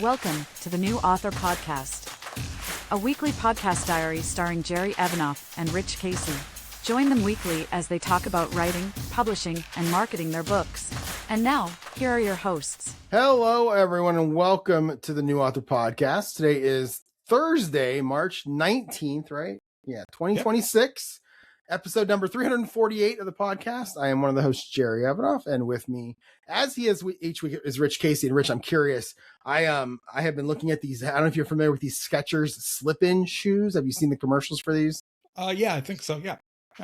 Welcome to the New Author Podcast, a weekly podcast diary starring Jerry Evanoff and Rich Kacy. Join them weekly as they talk about writing, publishing, and marketing their books. And now, here are your hosts. Hello, everyone, and welcome to the New Author Podcast. Today is Thursday, March 19th, right? Yeah, 2026. Episode number 348 of the podcast. I am one of the hosts, Jerry Evanoff, and with me, as he is each week, is Rich Kacy. And Rich, I'm curious. I have been looking at these. I don't know if you're familiar with these Skechers slip-in shoes. Have you seen the commercials for these? Yeah, I think so. Yeah.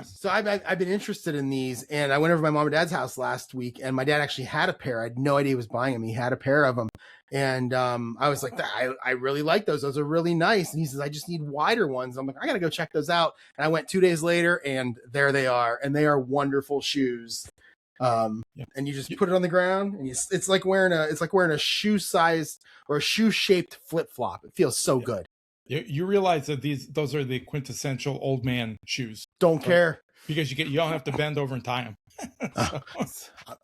So I've been interested in these, and I went over to my mom and dad's house last week, and my dad actually had a pair. I had no idea he was buying them. He had a pair of them, and I was like, I really like those. Those are really nice. And he says, I just need wider ones. I'm like, I gotta go check those out. And I went 2 days later, and there they are, and they are wonderful shoes. And you just put it on the ground, and it's like wearing a shoe sized or a shoe shaped flip flop. It feels so good. You realize that those are the quintessential old man shoes. Don't care. Because you don't have to bend over and tie them.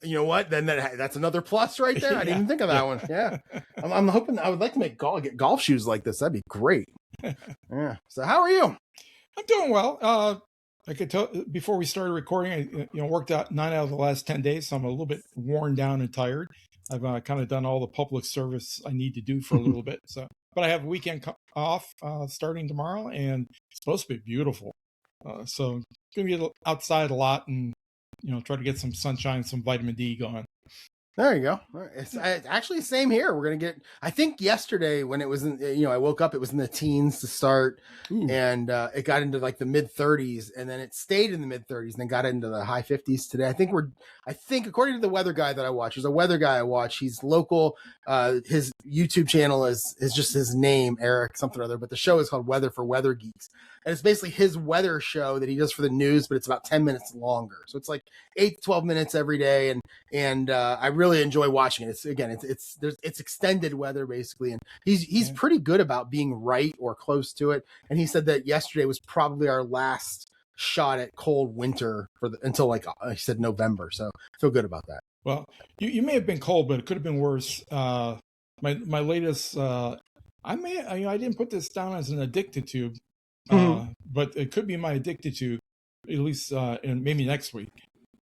You know what? Then that's another plus right there. I didn't even think of that one. Yeah, I'm hoping. I would like to get golf shoes like this. That'd be great. Yeah. So how are you? I'm doing well. I could tell before we started recording. I worked out 9 out of the last 10 days, so I'm a little bit worn down and tired. I've kind of done all the public service I need to do for a little bit. So, but I have a weekend off starting tomorrow, and it's supposed to be beautiful. So gonna get outside a lot and try to get some sunshine, some vitamin D going. There you go. It's actually same here. We're gonna get. I think yesterday when it was in, I woke up, it was in the teens to start. Ooh. And it got into like the mid 30s, and then it stayed in the mid 30s, and then got into the high 50s today. I think according to the weather guy that I watch, there's a weather guy I watch. He's local. His YouTube channel is just his name, Eric something or other, but the show is called Weather for Weather Geeks. And it's basically his weather show that he does for the news, but it's about 10 minutes longer. So it's like 8 to 12 minutes every day. And I really enjoy watching it. It's extended weather basically. And he's pretty good about being right or close to it. And he said that yesterday was probably our last shot at cold winter until like he said November. So I feel good about that. Well, you may have been cold, but it could have been worse. My latest, I didn't put this down as an addicted to. But it could be my addicted to, at least and maybe next week.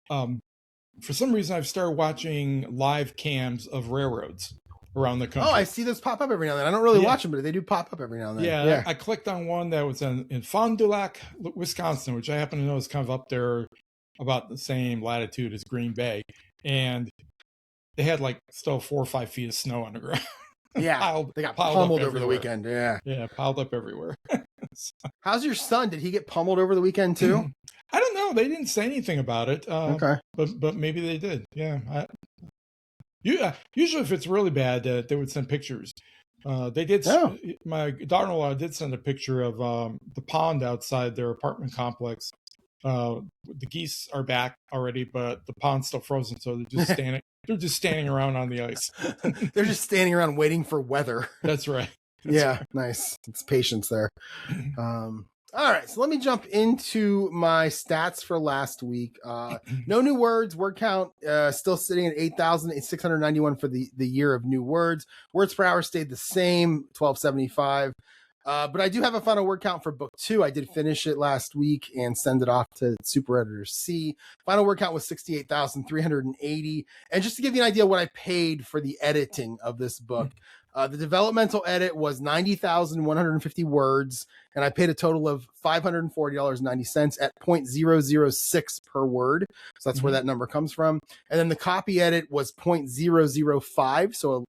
For some reason, I've started watching live cams of railroads around the country. Oh, I see those pop up every now and then. I don't really watch them, but they do pop up every now and then. Yeah. I clicked on one that was in Fond du Lac, Wisconsin, which I happen to know is kind of up there about the same latitude as Green Bay. And they had like still 4 or 5 feet of snow on the ground. Yeah, they got pummeled over the weekend. Yeah, piled up everywhere. How's your son? Did he get pummeled over the weekend too? I don't know. They didn't say anything about it. Okay, but maybe they did. Yeah. Usually, if it's really bad, they would send pictures. They did. Oh. My daughter-in-law did send a picture of the pond outside their apartment complex. The geese are back already, but the pond's still frozen, so they're just standing. They're just standing around on the ice. They're just standing around waiting for weather. That's right. Nice. It's patience there. All right, so let me jump into my stats for last week. No new words. Word count still sitting at 8,691 for the year of new words. Words per hour stayed the same, 1275. But I do have a final word count for book 2. I did finish it last week and send it off to Super Editor C. Final word count was 68,380. And just to give you an idea what I paid for the editing of this book, the developmental edit was 90,150 words, and I paid a total of $540.90 at 0.006 per word. So that's where that number comes from. And then the copy edit was 0.005. So,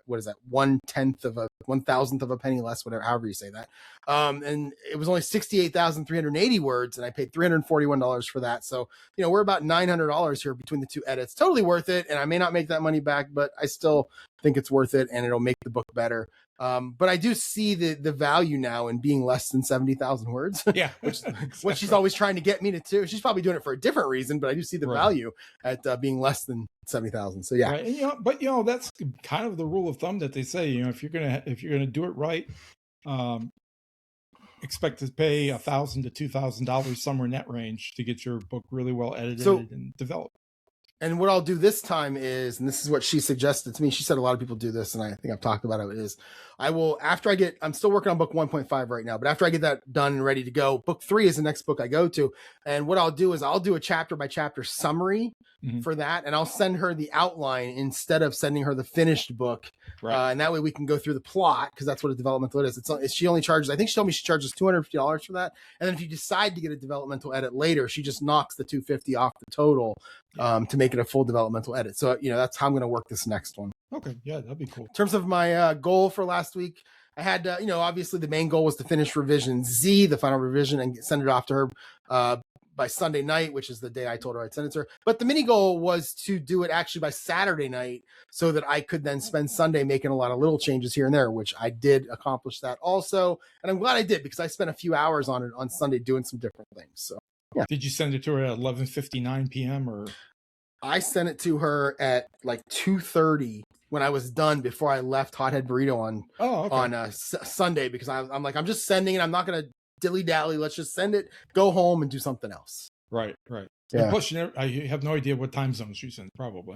what is that? 1/10 of 1,000th of a penny less, whatever, however you say that. And it was only 68,380 words, and I paid $341 for that. So, we're about $900 here between the two edits. Totally worth it. And I may not make that money back, but I still think it's worth it, and it'll make the book better. But I do see the value now in being less than 70,000 words. Yeah. which she's always trying to get me to do. She's probably doing it for a different reason, but I do see the value at being less than 70,000. So yeah. Right. And, but that's kind of the rule of thumb that they say, if you're going to do it right, expect to pay $1,000 to $2,000 somewhere in that range to get your book really well edited and developed. And what I'll do this time is, and this is what she suggested to me, she said a lot of people do this, and I think I've talked about it, is I will, I'm still working on book 1.5 right now, but after I get that done and ready to go, book 3 is the next book I go to. And what I'll do is I'll do a chapter by chapter summary for that, and I'll send her the outline instead of sending her the finished book. Right. And that way we can go through the plot, because that's what a developmental edit is. She only charges, I think she told me she charges $250 for that. And then if you decide to get a developmental edit later, she just knocks the $250 off the total to make it a full developmental edit. So, that's how I'm going to work this next one. Okay. Yeah, that'd be cool. In terms of my goal for last week, I had, obviously the main goal was to finish revision Z, the final revision, and send it off to her by Sunday night, which is the day I told her I'd send it to her. But the mini goal was to do it actually by Saturday night so that I could then spend Sunday making a lot of little changes here and there, which I did accomplish that also. And I'm glad I did, because I spent a few hours on it on Sunday doing some different things. So, yeah. Did you send it to her at 11:59 p.m. or? I sent it to her at like 2:30 when I was done before I left Hothead Burrito on Sunday, because I'm like, I'm just sending it. I'm not going to dilly-dally. Let's just send it, go home, and do something else. Right. Yeah. And plus, I have no idea what time zone she's in, probably.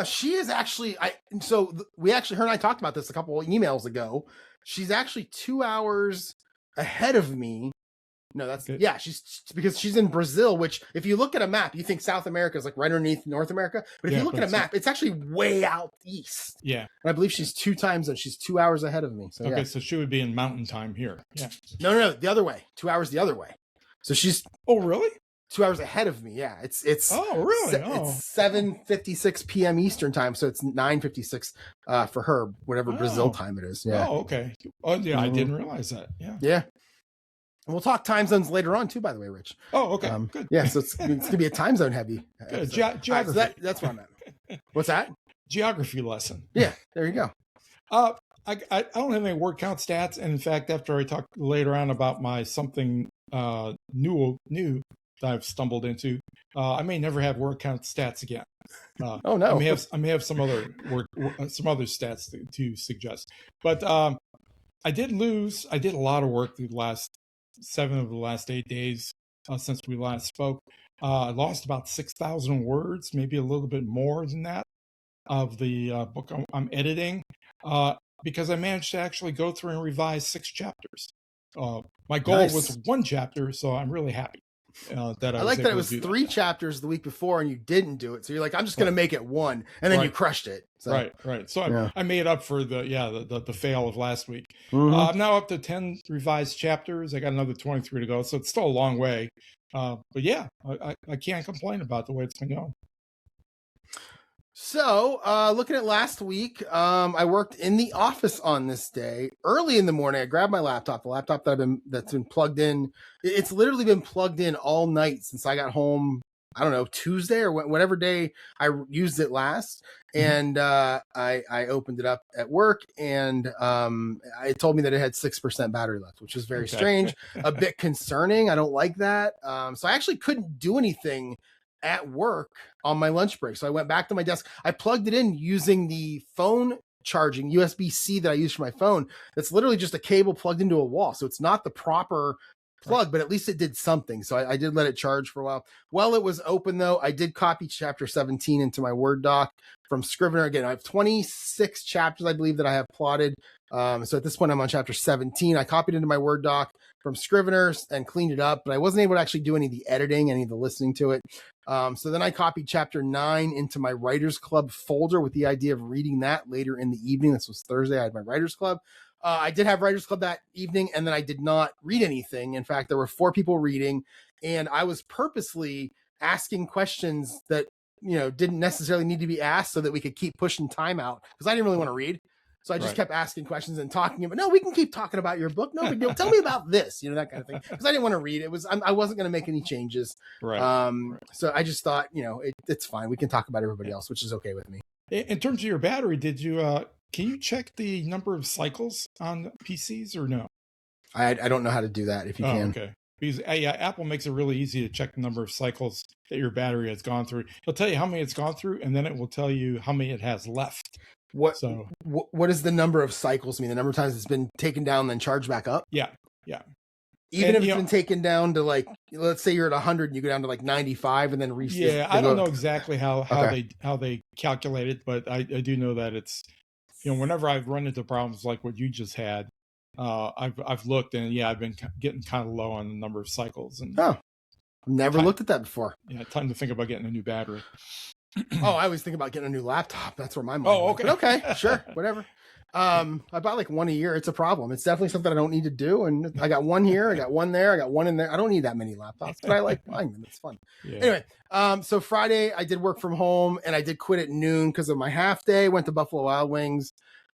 She is actually, her and I talked about this a couple of emails ago. She's actually 2 hours ahead of me. No, that's good. Yeah, because she's in Brazil, which if you look at a map, you think South America is like right underneath North America. But if you look at a map, it's actually way out east. Yeah. And I believe she's 2 times and she's 2 hours ahead of me. So, okay, so she would be in mountain time here. Yeah. No, the other way. 2 hours the other way. So she's really? 2 hours ahead of me. Yeah. It's It's 7:56 p.m. Eastern time, so it's 9:56 for her, whatever Brazil time it is. Yeah. Oh, okay. Oh, yeah, I didn't realize that. Yeah. Yeah. And we'll talk time zones later on too, by the way, Rich. Oh, okay. Good. Yeah, so it's going to be a time zone heavy. Geography. So that's what I'm at. What's that? Geography lesson. Yeah, there you go. I don't have any word count stats. And in fact, after I talk later on about my something new that I've stumbled into, I may never have word count stats again. Oh no! I may have some other stats to suggest. But I did a lot of work through the last 7 of the last 8 days since we last spoke. I lost about 6,000 words, maybe a little bit more than that, of the book I'm editing, because I managed to actually go through and revise 6 chapters. My goal was 1 chapter, so I'm really happy. That I like that it was 3 chapters the week before and you didn't do it. So you're like, I'm just going to make it 1, and then you crushed it. So. Right. So I made up for the fail of last week. I'm now up to 10 revised chapters. I got another 23 to go. So it's still a long way. But yeah, I can't complain about the way it's been going. So, looking at last week, I worked in the office on this day. Early in the morning, I grabbed my laptop, the laptop that's been plugged in. It's literally been plugged in all night since I got home. I don't know, Tuesday or whatever day I used it last. And I opened it up at work, and it told me that it had 6% battery left, which is very strange, a bit concerning. I don't like that. So I actually couldn't do anything at work on my lunch break. So I went back to my desk. I plugged it in using the phone charging USB-C that I use for my phone. That's literally just a cable plugged into a wall. So it's not the proper plug, but at least it did something. So I did let it charge for a while. While it was open though, I did copy chapter 17 into my Word doc from Scrivener. Again, I have 26 chapters, I believe, that I have plotted. So at this point, I'm on chapter 17. I copied into my Word doc from Scrivener and cleaned it up, but I wasn't able to actually do any of the editing, any of the listening to it. So then I copied chapter 9 into my Writers Club folder with the idea of reading that later in the evening. This was Thursday. I had my Writers Club. I did have Writers Club that evening, and then I did not read anything. In fact, there were 4 people reading, and I was purposely asking questions that, didn't necessarily need to be asked so that we could keep pushing time out, because I didn't really want to read. So I just kept asking questions and talking about, no, we can keep talking about your book. No big deal. Tell me about this, that kind of thing. Because I didn't want to read. I wasn't going to make any changes. So I just thought, it's fine. We can talk about everybody else, which is okay with me. In terms of your battery, can you check the number of cycles on PCs or no? I don't know how to do that if you can. Okay. Because Apple makes it really easy to check the number of cycles that your battery has gone through. It'll tell you how many it's gone through, and then it will tell you how many it has left. What is the number of cycles mean? The number of times it's been taken down, then charged back up? Yeah. Even if it's been taken down to like, let's say you're at 100 and you go down to like 95 and then I don't know exactly how they calculate it, but I do know that it's, whenever I've run into problems like what you just had, I've looked, and I've been getting kind of low on the number of cycles. And I've never looked at that before. Yeah, time to think about getting a new battery. I always think about getting a new laptop. That's where my mind went. But okay, sure, whatever. I buy like one a year. It's a problem. It's definitely something I don't need to do. And I got one here, I got one there, I got one in there. I don't need that many laptops, but I like buying them. It's fun. Yeah. Anyway, so Friday I did work from home, and I did quit at noon because of my half day. Went to Buffalo Wild Wings.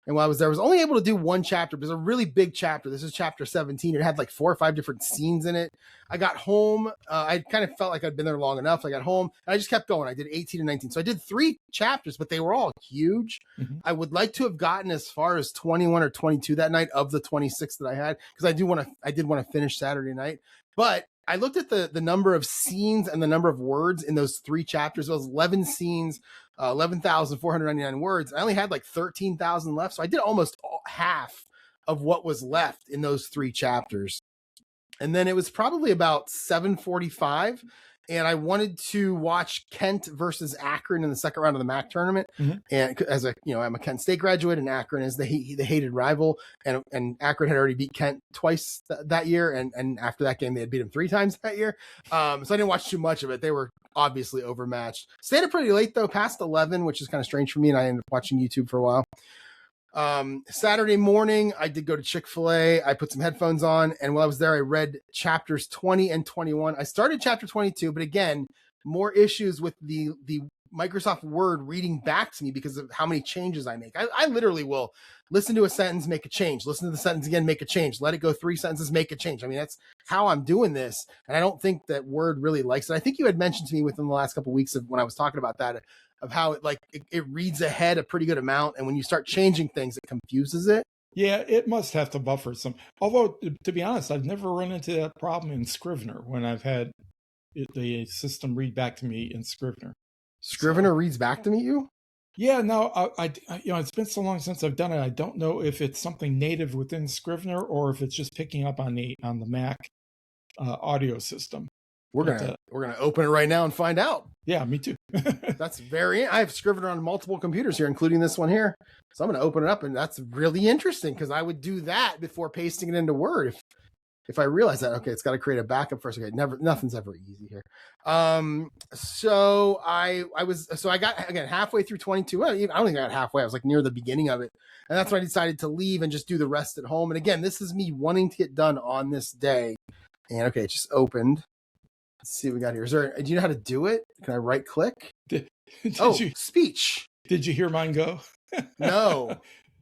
And while I was there, I was only able to do one chapter, but it was a really big chapter. This is chapter 17. It had like 4 or 5 different scenes in it. I got home. I kind of felt like I'd been there long enough. I got home and I just kept going. I did 18 and 19. So I did 3 chapters, but they were all huge. Mm-hmm. I would like to have gotten as far as 21 or 22 that night of the 26 that I had, because I did want to finish Saturday night. But I looked at the number of scenes and the number of words in those 3 chapters. It was 11 scenes, 11,499 words. I only had like 13,000 left. So I did almost half of what was left in those 3 chapters. And then it was probably about 7:45. And I wanted to watch Kent versus Akron in the second round of the MAC tournament. Mm-hmm. And as I'm a Kent State graduate, and Akron is the hated rival. And Akron had already beat Kent twice that year. And after that game, they had beat him 3 times that year. So I didn't watch too much of it. They were obviously overmatched. Stayed up pretty late though, past 11, which is kind of strange for me. And I ended up watching YouTube for a while. Saturday morning, I did go to Chick-fil-A. I put some headphones on, and while I was there, I read chapters 20 and 21. I started chapter 22, but again, more issues with the Microsoft Word reading back to me because of how many changes I make. I literally will listen to a sentence, make a change, listen to the sentence again, make a change, let it go 3 sentences, make a change. I mean, that's how I'm doing this. And I don't think that Word really likes it. I think you had mentioned to me within the last couple of weeks of when I was talking about that, of how it reads ahead a pretty good amount. And when you start changing things, it confuses it. Yeah, it must have to buffer some. Although, to be honest, I've never run into that problem in Scrivener when I've had the system read back to me in Scrivener. Scrivener reads back to me, you? Yeah, no, I it's been so long since I've done it. I don't know if it's something native within Scrivener or if it's just picking up on the Mac audio system. We're gonna open it right now and find out. Yeah, me too. That's I have Scrivener on multiple computers here, including this one here. So I'm gonna open it up, and that's really interesting because I would do that before pasting it into Word if I realize that. Okay, it's got to create a backup first. Okay, nothing's ever easy here. So I got again halfway through 22. I don't think I got halfway. I was like near the beginning of it, and that's when I decided to leave and just do the rest at home. And again, this is me wanting to get done on this day. And okay, it just opened. Let's see what we got here. Do you know how to do it? Can I right click? Speech. Did you hear mine go? No.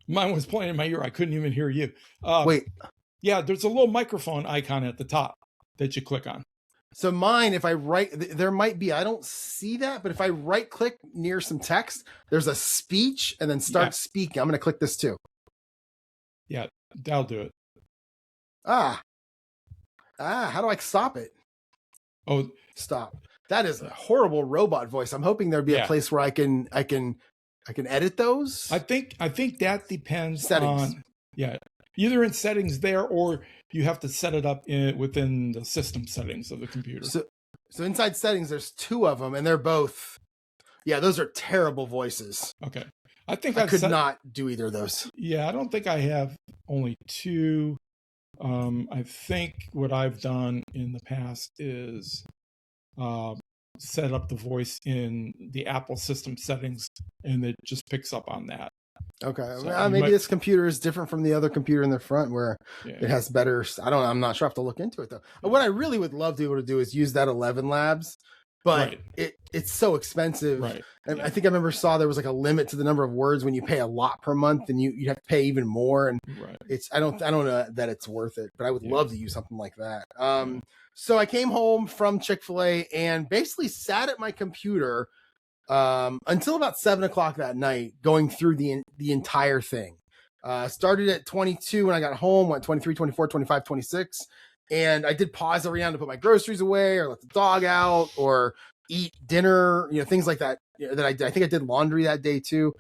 Mine was playing in my ear. I couldn't even hear you. Wait. Yeah, there's a little microphone icon at the top that you click on. So mine, if I there might be, I don't see that, but if I right click near some text, there's a speech and then start speaking. I'm going to click this too. Yeah, that'll do it. How do I stop it? Oh, stop. That is a horrible robot voice. I'm hoping there'd be a place where I can edit those. I think that depends settings. On either in settings there, or you have to set it up within the system settings of the computer. So inside settings, there's 2 of them, and they're both. Yeah, those are terrible voices. Okay, I think I could not do either of those. Yeah, I don't think I have only 2. I think what I've done in the past is set up the voice in the Apple system settings, and it just picks up on that. Okay, so maybe this computer is different from the other computer in the front where it has better. I'm not sure. I have to look into it though. What I really would love to be able to do is use that 11 Labs, but it's so expensive. Right. And I think I remember saw there was like a limit to the number of words when you pay a lot per month, and you have to pay even more. And I don't know that it's worth it, but I would love to use something like that. So I came home from Chick-fil-A and basically sat at my computer until about 7:00 that night, going through the entire thing. Started at 22 when I got home, went 23, 24, 25, 26. And I did pause every now and then to put my groceries away or let the dog out or eat dinner, things like that. That I think I did laundry that day too.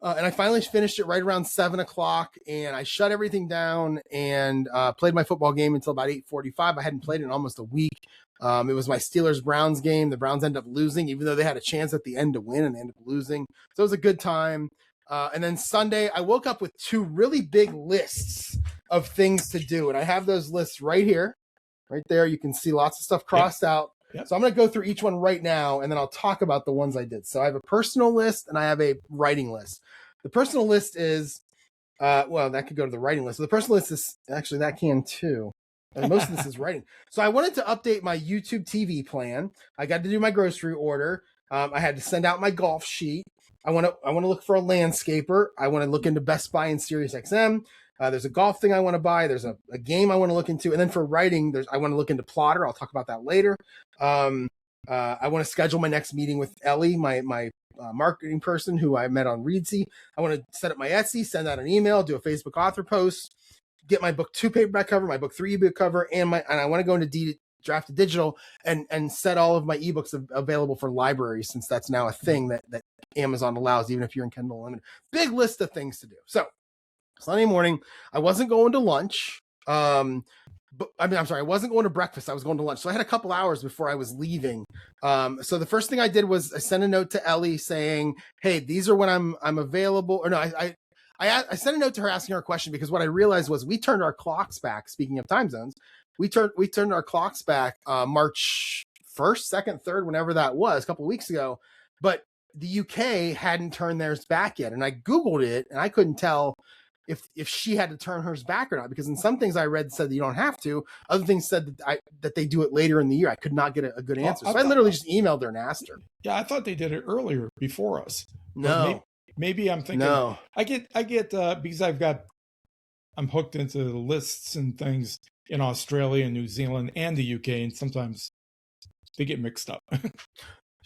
And I finally finished it right around 7:00, and I shut everything down and played my football game until about 8:45. I hadn't played it in almost a week. It was my Steelers-Browns game. The Browns ended up losing, even though they had a chance at the end to win, and they ended up losing. So it was a good time. And then Sunday, I woke up with 2 really big lists of things to do. And I have those lists right here. Right there. You can see lots of stuff crossed out. Yep. So I'm going to go through each one right now, and then I'll talk about the ones I did. So I have a personal list and I have a writing list. The personal list is, well, that could go to the writing list. So the personal list is, actually, that can too. And most of this is writing. So I wanted to update my YouTube TV plan. I got to do my grocery order. I had to send out my golf sheet. I want to look for a landscaper. I want to look into Best Buy and SiriusXM. There's a golf thing I want to buy. There's a game I want to look into. And then for writing, I want to look into Plotter. I'll talk about that later. I want to schedule my next meeting with Ellie, my marketing person who I met on Reedsy. I want to set up my Etsy, send out an email, do a Facebook author post, get my book 2 paperback cover, my book 3 ebook cover, and I want to go into drafted digital and set all of my ebooks available for libraries, since that's now a thing that Amazon allows, even if you're in Kindle Unlimited. Big list of things to do. So Sunday morning, I wasn't going to lunch. I'm sorry, I wasn't going to breakfast. I was going to lunch. So I had a couple hours before I was leaving. So the first thing I did was I sent a note to Ellie saying, "Hey, these are when I'm available." Or no, I sent a note to her asking her a question, because what I realized was we turned our clocks back. Speaking of time zones, we turned our clocks back March 1st, 2nd, 3rd, whenever that was, a couple of weeks ago. But the UK hadn't turned theirs back yet, and I Googled it, and I couldn't tell if she had to turn hers back or not, because in some things I read said that you don't have to. Other things said that they do it later in the year. I could not get a good answer. So I literally just emailed her and asked her. Yeah, I thought they did it earlier before us. No. Maybe I'm thinking. No. I get because I'm hooked into the lists and things in Australia and New Zealand and the UK, and sometimes they get mixed up.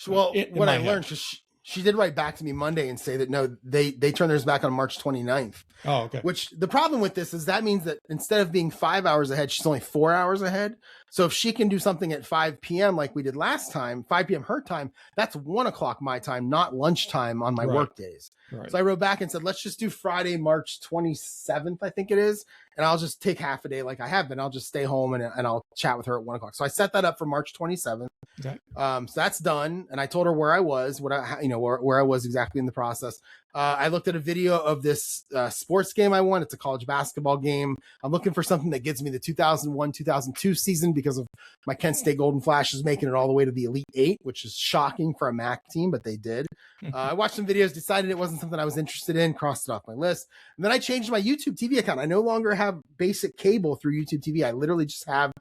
Well, what I learned, because she did write back to me Monday and say that no, they turned theirs back on March 29th. Oh, okay. Which the problem with this is that means that instead of being 5 hours ahead, she's only 4 hours ahead. So if she can do something at 5 p.m. like we did last time, 5 p.m. her time, that's 1 o'clock my time, not lunchtime on my work days. Right. So I wrote back and said, let's just do Friday, March 27th, I think it is. And I'll just take half a day like I have been. I'll just stay home and I'll chat with her at 1 o'clock. So I set that up for March 27th. Okay. So that's done. And I told her where I was, where I was exactly in the process. I looked at a video of this sports game I won. It's a college basketball game. I'm looking for something that gets me the 2001-2002 season, because of my Kent State Golden Flashes making it all the way to the Elite Eight, which is shocking for a MAC team, but they did. I watched some videos, decided it wasn't something I was interested in, crossed it off my list. And then I changed my YouTube TV account. I no longer have basic cable through YouTube TV. I literally just have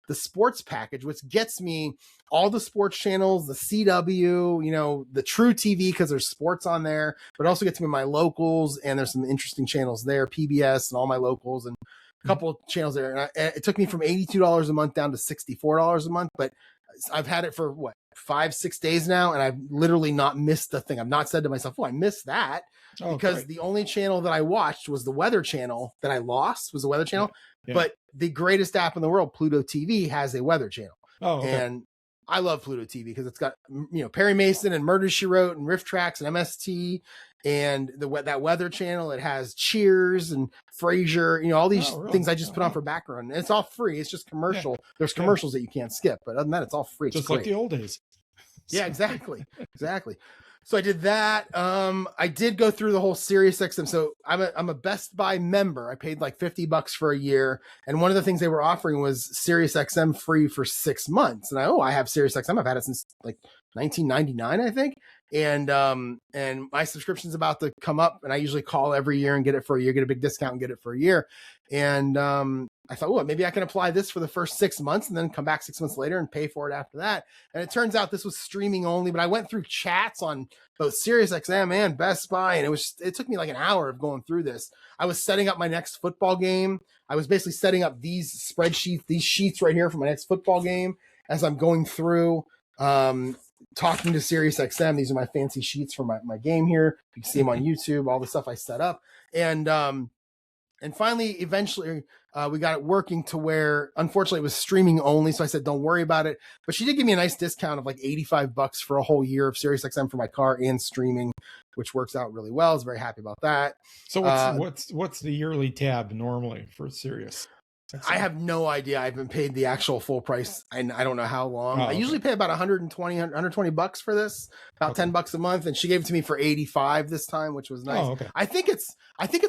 the sports package, which gets me all the sports channels, the CW, the True TV, because there's sports on there, but it also gets me my locals, and there's some interesting channels there, PBS and all my locals, and a couple of channels there. And it took me from $82 a month down to $64 a month, but I've had it for 5-6 days now, and I've literally not missed a thing. I've not said to myself, "Oh, I missed that," because the only channel that I watched was the Weather Channel that I lost, was the Weather Channel. Yeah. But the greatest app in the world, Pluto TV, has a Weather Channel. Oh, okay. And I love Pluto TV because it's got, Perry Mason and Murder, She Wrote and Riff Tracks and MST and that Weather Channel. It has Cheers and Frasier, all these things I just put on for background. And it's all free. It's just commercial. Yeah. There's commercials that you can't skip, but other than that, it's all free. It's just like the old days. Yeah, exactly. Exactly. So I did that. I did go through the whole SiriusXM. So I'm a Best Buy member. I paid like $50 for a year. And one of the things they were offering was SiriusXM free for 6 months. And I have SiriusXM. I've had it since like 1999, I think. And my subscription's about to come up, and I usually call every year and get it for a year, get a big discount and get it for a year. And I thought, well, maybe I can apply this for the first 6 months and then come back 6 months later and pay for it after that. And it turns out this was streaming only, but I went through chats on both SiriusXM and Best Buy, and it took me like an hour of going through this. I was setting up my next football game. I was basically setting up these spreadsheets, these sheets right here for my next football game as I'm going through, talking to SiriusXM. These are my fancy sheets for my game here. You can see them on YouTube, all the stuff I set up. And finally, eventually, We got it working to where, unfortunately, it was streaming only. So I said, don't worry about it. But she did give me a nice discount of like $85 for a whole year of SiriusXM for my car and streaming, which works out really well. I was very happy about that. So what's the yearly tab normally for Sirius? I have no idea. I haven't paid the actual full price, and I don't know how long. Oh, I usually pay about $120 for this, about $10 a month, and she gave it to me for $85 this time, which was nice. Oh, okay. I think it's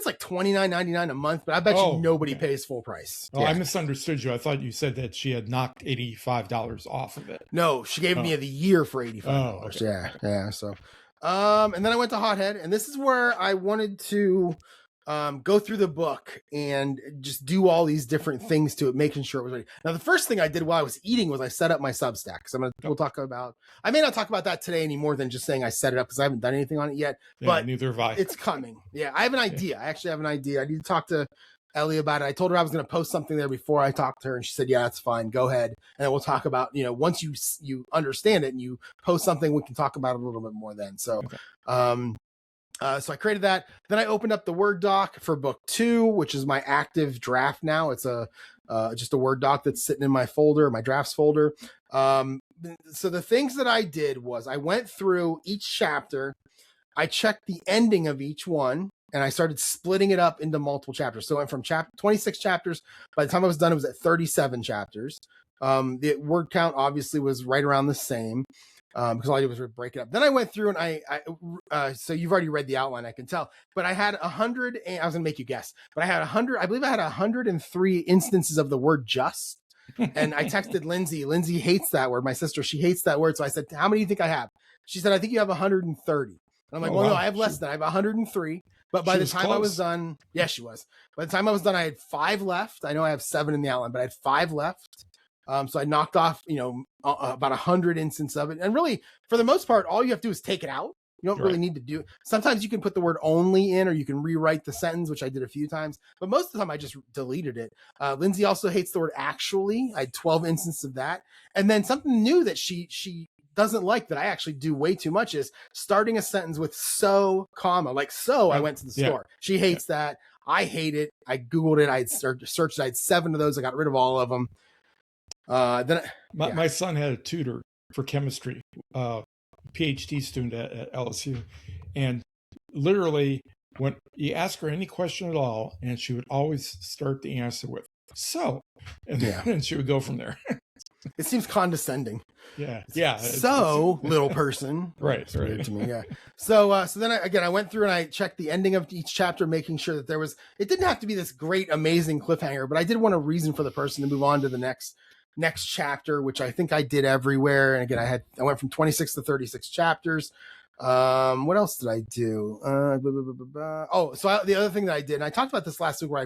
like $29.99 a month, but I bet you nobody pays full price. Oh, yeah. I misunderstood you. I thought you said that she had knocked $85 off of it. No, she gave me the year for $85. Oh, okay. Yeah. So, and then I went to Hothead, and this is where I wanted to go through the book and just do all these different things to it, making sure it was ready. Now, the first thing I did while I was eating was I set up my Substack. So we'll talk about, I may not talk about that today any more than just saying I set it up because I haven't done anything on it yet, but neither have I. It's coming. Yeah. I have an idea. I actually have an idea. I need to talk to Ellie about it. I told her I was going to post something there before I talked to her, and she said, yeah, that's fine. Go ahead. And then we'll talk about, once you understand it and you post something, we can talk about it a little bit more then. So, okay. So I created that. Then I opened up the Word doc for book 2, which is my active draft now. It's just a Word doc that's sitting in my folder, my drafts folder. So the things that I did was I went through each chapter. I checked the ending of each one, and I started splitting it up into multiple chapters. So I went from 26 chapters. By the time I was done, it was at 37 chapters. The word count obviously was right around the same. Because all I did was break it up. Then I went through and I so you've already read the outline, I can tell, but I had 100, and I was gonna make you guess, but I had 100, I believe I had 103 instances of the word just. And I texted Lindsay. Lindsay hates that word. My sister, she hates that word. So I said, how many do you think I have? She said, I think you have 130. And I'm like, no, I have less than, I have 103. But by the time I was done, yes, she was. By the time I was done, I had 5 left. I know I have 7 in the outline, but I had 5 left. So I knocked off, about 100 instances of it. And really, for the most part, all you have to do is take it out. You don't really need to do it. Sometimes you can put the word only in, or you can rewrite the sentence, which I did a few times. But most of the time, I just deleted it. Lindsay also hates the word actually. I had 12 instances of that. And then something new that she doesn't like that I actually do way too much is starting a sentence with so, comma, like so I went to the store. She hates that. I hate it. I Googled it. I had searched. I had 7 of those. I got rid of all of them. My son had a tutor for chemistry, PhD student at LSU, and literally when you ask her any question at all, and she would always start the answer with "so," and then she would go from there. It seems condescending. Yeah. So, little person. Right. It's weird to me. Yeah. So then I went through and I checked the ending of each chapter, making sure that it didn't have to be this great, amazing cliffhanger, but I did want a reason for the person to move on to the next chapter, which I think I did everywhere. And again, I went from 26 to 36 chapters. What else did I do? The other thing that I did, and I talked about this last week, where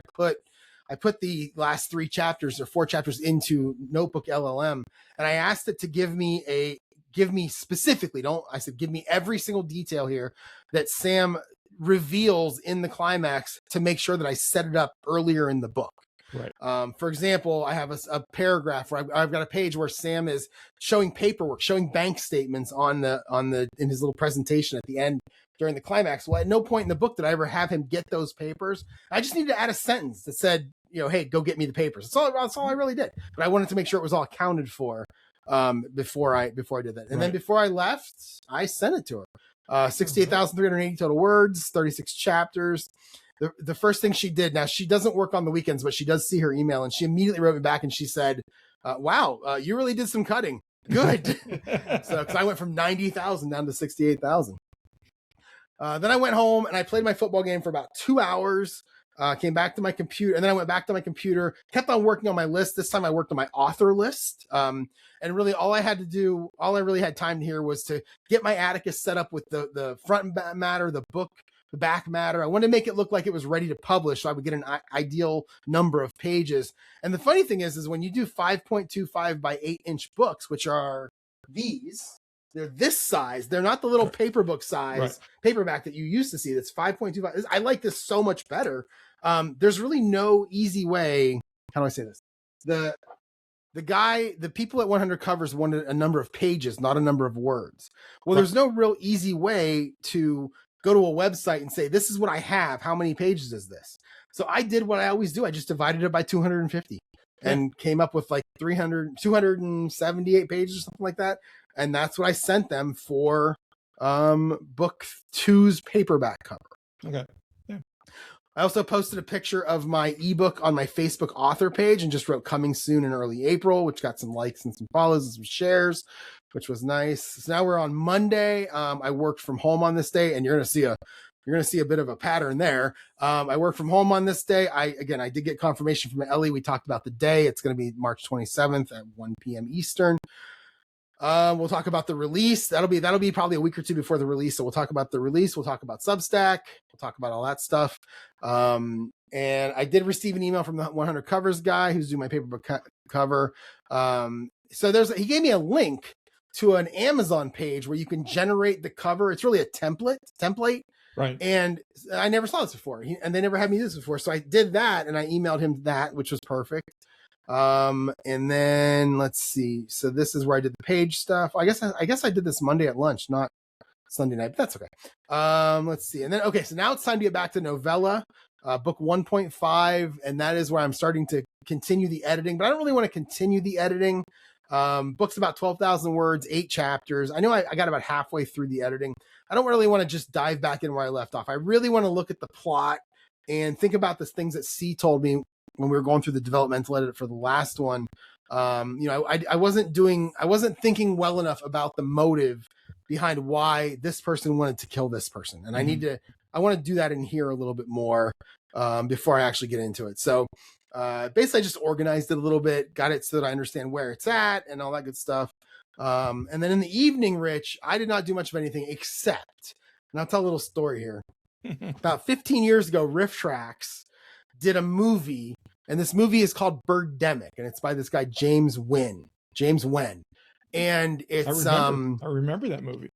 I put the last 3 chapters or 4 chapters into Notebook LLM, and I asked it to give me specifically, I said, give me every single detail here that Sam reveals in the climax to make sure that I set it up earlier in the book. Right. For example, I have a paragraph where I've got a page where Sam is showing paperwork, showing bank statements in his little presentation at the end during the climax. Well, at no point in the book did I ever have him get those papers. I just needed to add a sentence that said, hey, go get me the papers. That's all I really did. But I wanted to make sure it was all accounted for before I did that. And then before I left, I sent it to her. 68,380 total words, 36 chapters. The first thing she did, now she doesn't work on the weekends, but she does see her email, and she immediately wrote me back and she said, wow, you really did some cutting. Good. So, cause I went from 90,000 down to 68,000. Then I went home and I played my football game for about 2 hours, came back to my computer, and then I went back to my computer, kept on working on my list. This time I worked on my author list. And really all I really had time here was to get my Atticus set up with the front matter, the book, the back matter. I wanted to make it look like it was ready to publish, so I would get an ideal number of pages. And the funny thing is when you do 5.25 by 8-inch books, which are these, they're this size. They're not the little paper book size paperback that you used to see. That's 5.25. I like this so much better. There's really no easy way. How do I say this? The people at 100 Covers wanted a number of pages, not a number of words. Well, there's no real easy way to go to a website and say, this is what I have. How many pages is this? So I did what I always do. I just divided it by 250 and came up with like 278 pages or something like that. And that's what I sent them for book 2's paperback cover. Okay. Yeah. I also posted a picture of my ebook on my Facebook author page and just wrote coming soon in early April, which got some likes and some follows and some shares, which was nice. So now we're on Monday. I worked from home on this day, and you're going to see a bit of a pattern there. I worked from home on this day. I did get confirmation from Ellie. We talked about the day. It's going to be March 27th at 1 p.m. Eastern. We'll talk about the release. That'll be probably a week or two before the release. So we'll talk about the release. We'll talk about Substack. We'll talk about all that stuff. And I did receive an email from the 100 Covers guy who's doing my paperback cover. So he gave me a link to an Amazon page where you can generate the cover. It's really a template. Right. And I never saw this before. And they never had me do this before. So I did that and I emailed him that, which was perfect. And then let's see. So this is where I did the page stuff. I guess I did this Monday at lunch, not Sunday night, but that's okay. Let's see. And then, okay. So now it's time to get back to novella, book 1.5. And that is where I'm starting to continue the editing, but I don't really want to continue the editing. Book's about 12,000 words, 8 chapters. I know I got about halfway through the editing. I don't really want to just dive back in where I left off. I really want to look at the plot and think about the things that C told me when we were going through the developmental edit for the last one. I wasn't thinking well enough about the motive behind why this person wanted to kill this person. And I want to do that in here a little bit more, before I actually get into it. So, basically I just organized it a little bit, got it so that I understand where it's at and all that good stuff. And then in the evening, Rich, I did not do much of anything except, and I'll tell a little story here. About 15 years ago, Riff Tracks did a movie, and this movie is called Birdemic, and it's by this guy, James Wen. And it's, I remember that movie.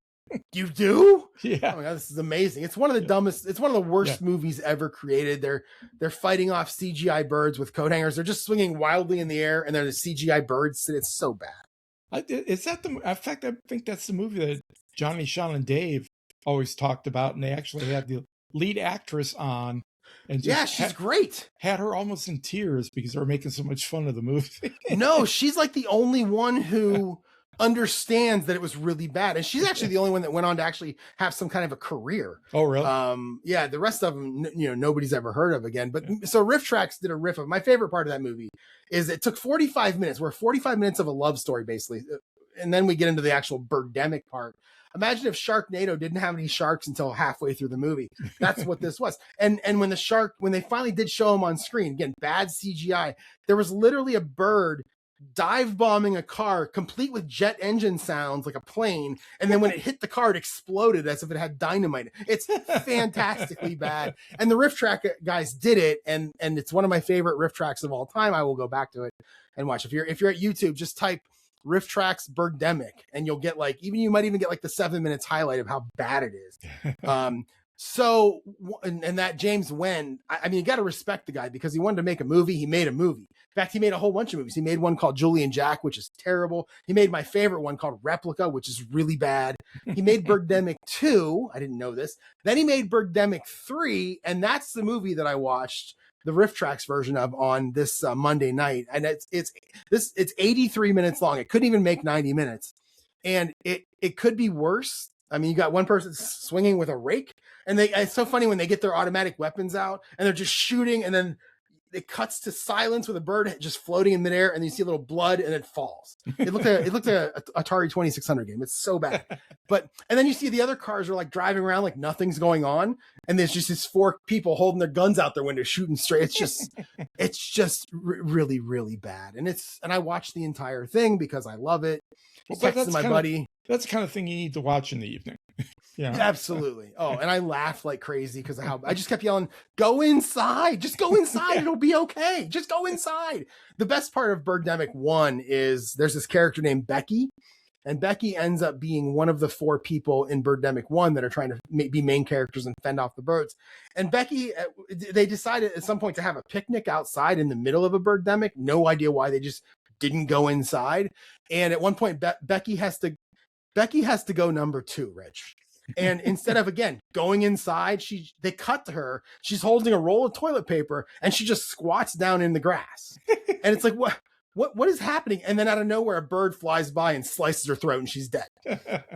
You do? Yeah. Oh my God, this is amazing. It's one of the dumbest, it's one of the worst movies ever created. They're fighting off CGI birds with coat hangers. They're just swinging wildly in the air, and they're the CGI birds. It's so bad. Is that in fact, I think that's the movie that Johnny, Sean, and Dave always talked about, and they actually had the lead actress on. And she's great. Had her almost in tears because they were making so much fun of the movie. No, she's like the only one who understands that it was really bad, and she's actually the only one that went on to actually have some kind of a career. Oh, really? The rest of them, nobody's ever heard of again. But so Riff Tracks did a riff of my favorite part of that movie is it took 45 minutes. We're 45 minutes of a love story basically, and then we get into the actual Birdemic part. Imagine if Sharknado didn't have any sharks until halfway through the movie. That's what this was. And when they finally did show him on screen, again, bad CGI, there was literally a bird dive bombing a car complete with jet engine sounds like a plane, and then when it hit the car it exploded as if it had dynamite. It's fantastically bad, and the Riff Track guys did it, and it's one of my favorite Riff Tracks of all time. I will go back to it and watch. If you're at YouTube, just type Riff Tracks Birdemic and you'll get you might even get like the 7 minutes highlight of how bad it is. So, and that James Wen, I mean, you got to respect the guy because he wanted to make a movie. He made a movie. In fact, he made a whole bunch of movies. He made one called Julie and Jack, which is terrible. He made my favorite one called Replica, which is really bad. He made Birdemic 2. I didn't know this. Then he made Birdemic 3. And that's the movie that I watched the Riff Tracks version of on this Monday night. And it's 83 minutes long. It couldn't even make 90 minutes. And it could be worse. I mean, you got one person swinging with a rake, and it's so funny when they get their automatic weapons out and they're just shooting, and then it cuts to silence with a bird just floating in midair, and you see a little blood and it falls. It looked like a Atari 2600 game. It's so bad. And then you see the other cars are like driving around like nothing's going on, and there's just these 4 people holding their guns out their window shooting straight. It's just really, really bad. And I watched the entire thing because I love it. Texted my buddy. That's the kind of thing you need to watch in the evening. Yeah, absolutely. Oh, and I laughed like crazy because of how I just kept yelling, "Go inside! Just go inside! It'll be okay. Just go inside." The best part of Birdemic 1 is there's this character named Becky, and Becky ends up being one of the 4 people in Birdemic 1 that are trying to be main characters and fend off the birds. And Becky, they decided at some point to have a picnic outside in the middle of a birdemic. No idea why. They just didn't go inside. And at one point, Becky has to go number 2, Rich. And instead of, again, going inside, they cut to her. She's holding a roll of toilet paper and she just squats down in the grass. And it's like, what is happening? And then out of nowhere, a bird flies by and slices her throat and she's dead.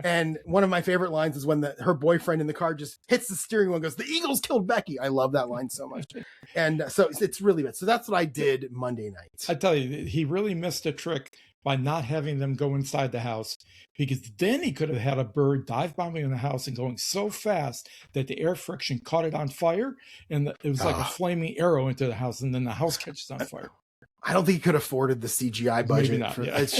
And one of my favorite lines is when her boyfriend in the car just hits the steering wheel and goes, "The Eagles killed Becky." I love that line so much. And so it's really bad. So that's what I did Monday night. I tell you, he really missed a trick by not having them go inside the house, because then he could have had a bird dive bombing in the house and going so fast that the air friction caught it on fire, and it was like a flaming arrow into the house, and then the house catches on fire. I don't think he could have afforded the CGI budget. Maybe not, yeah. It's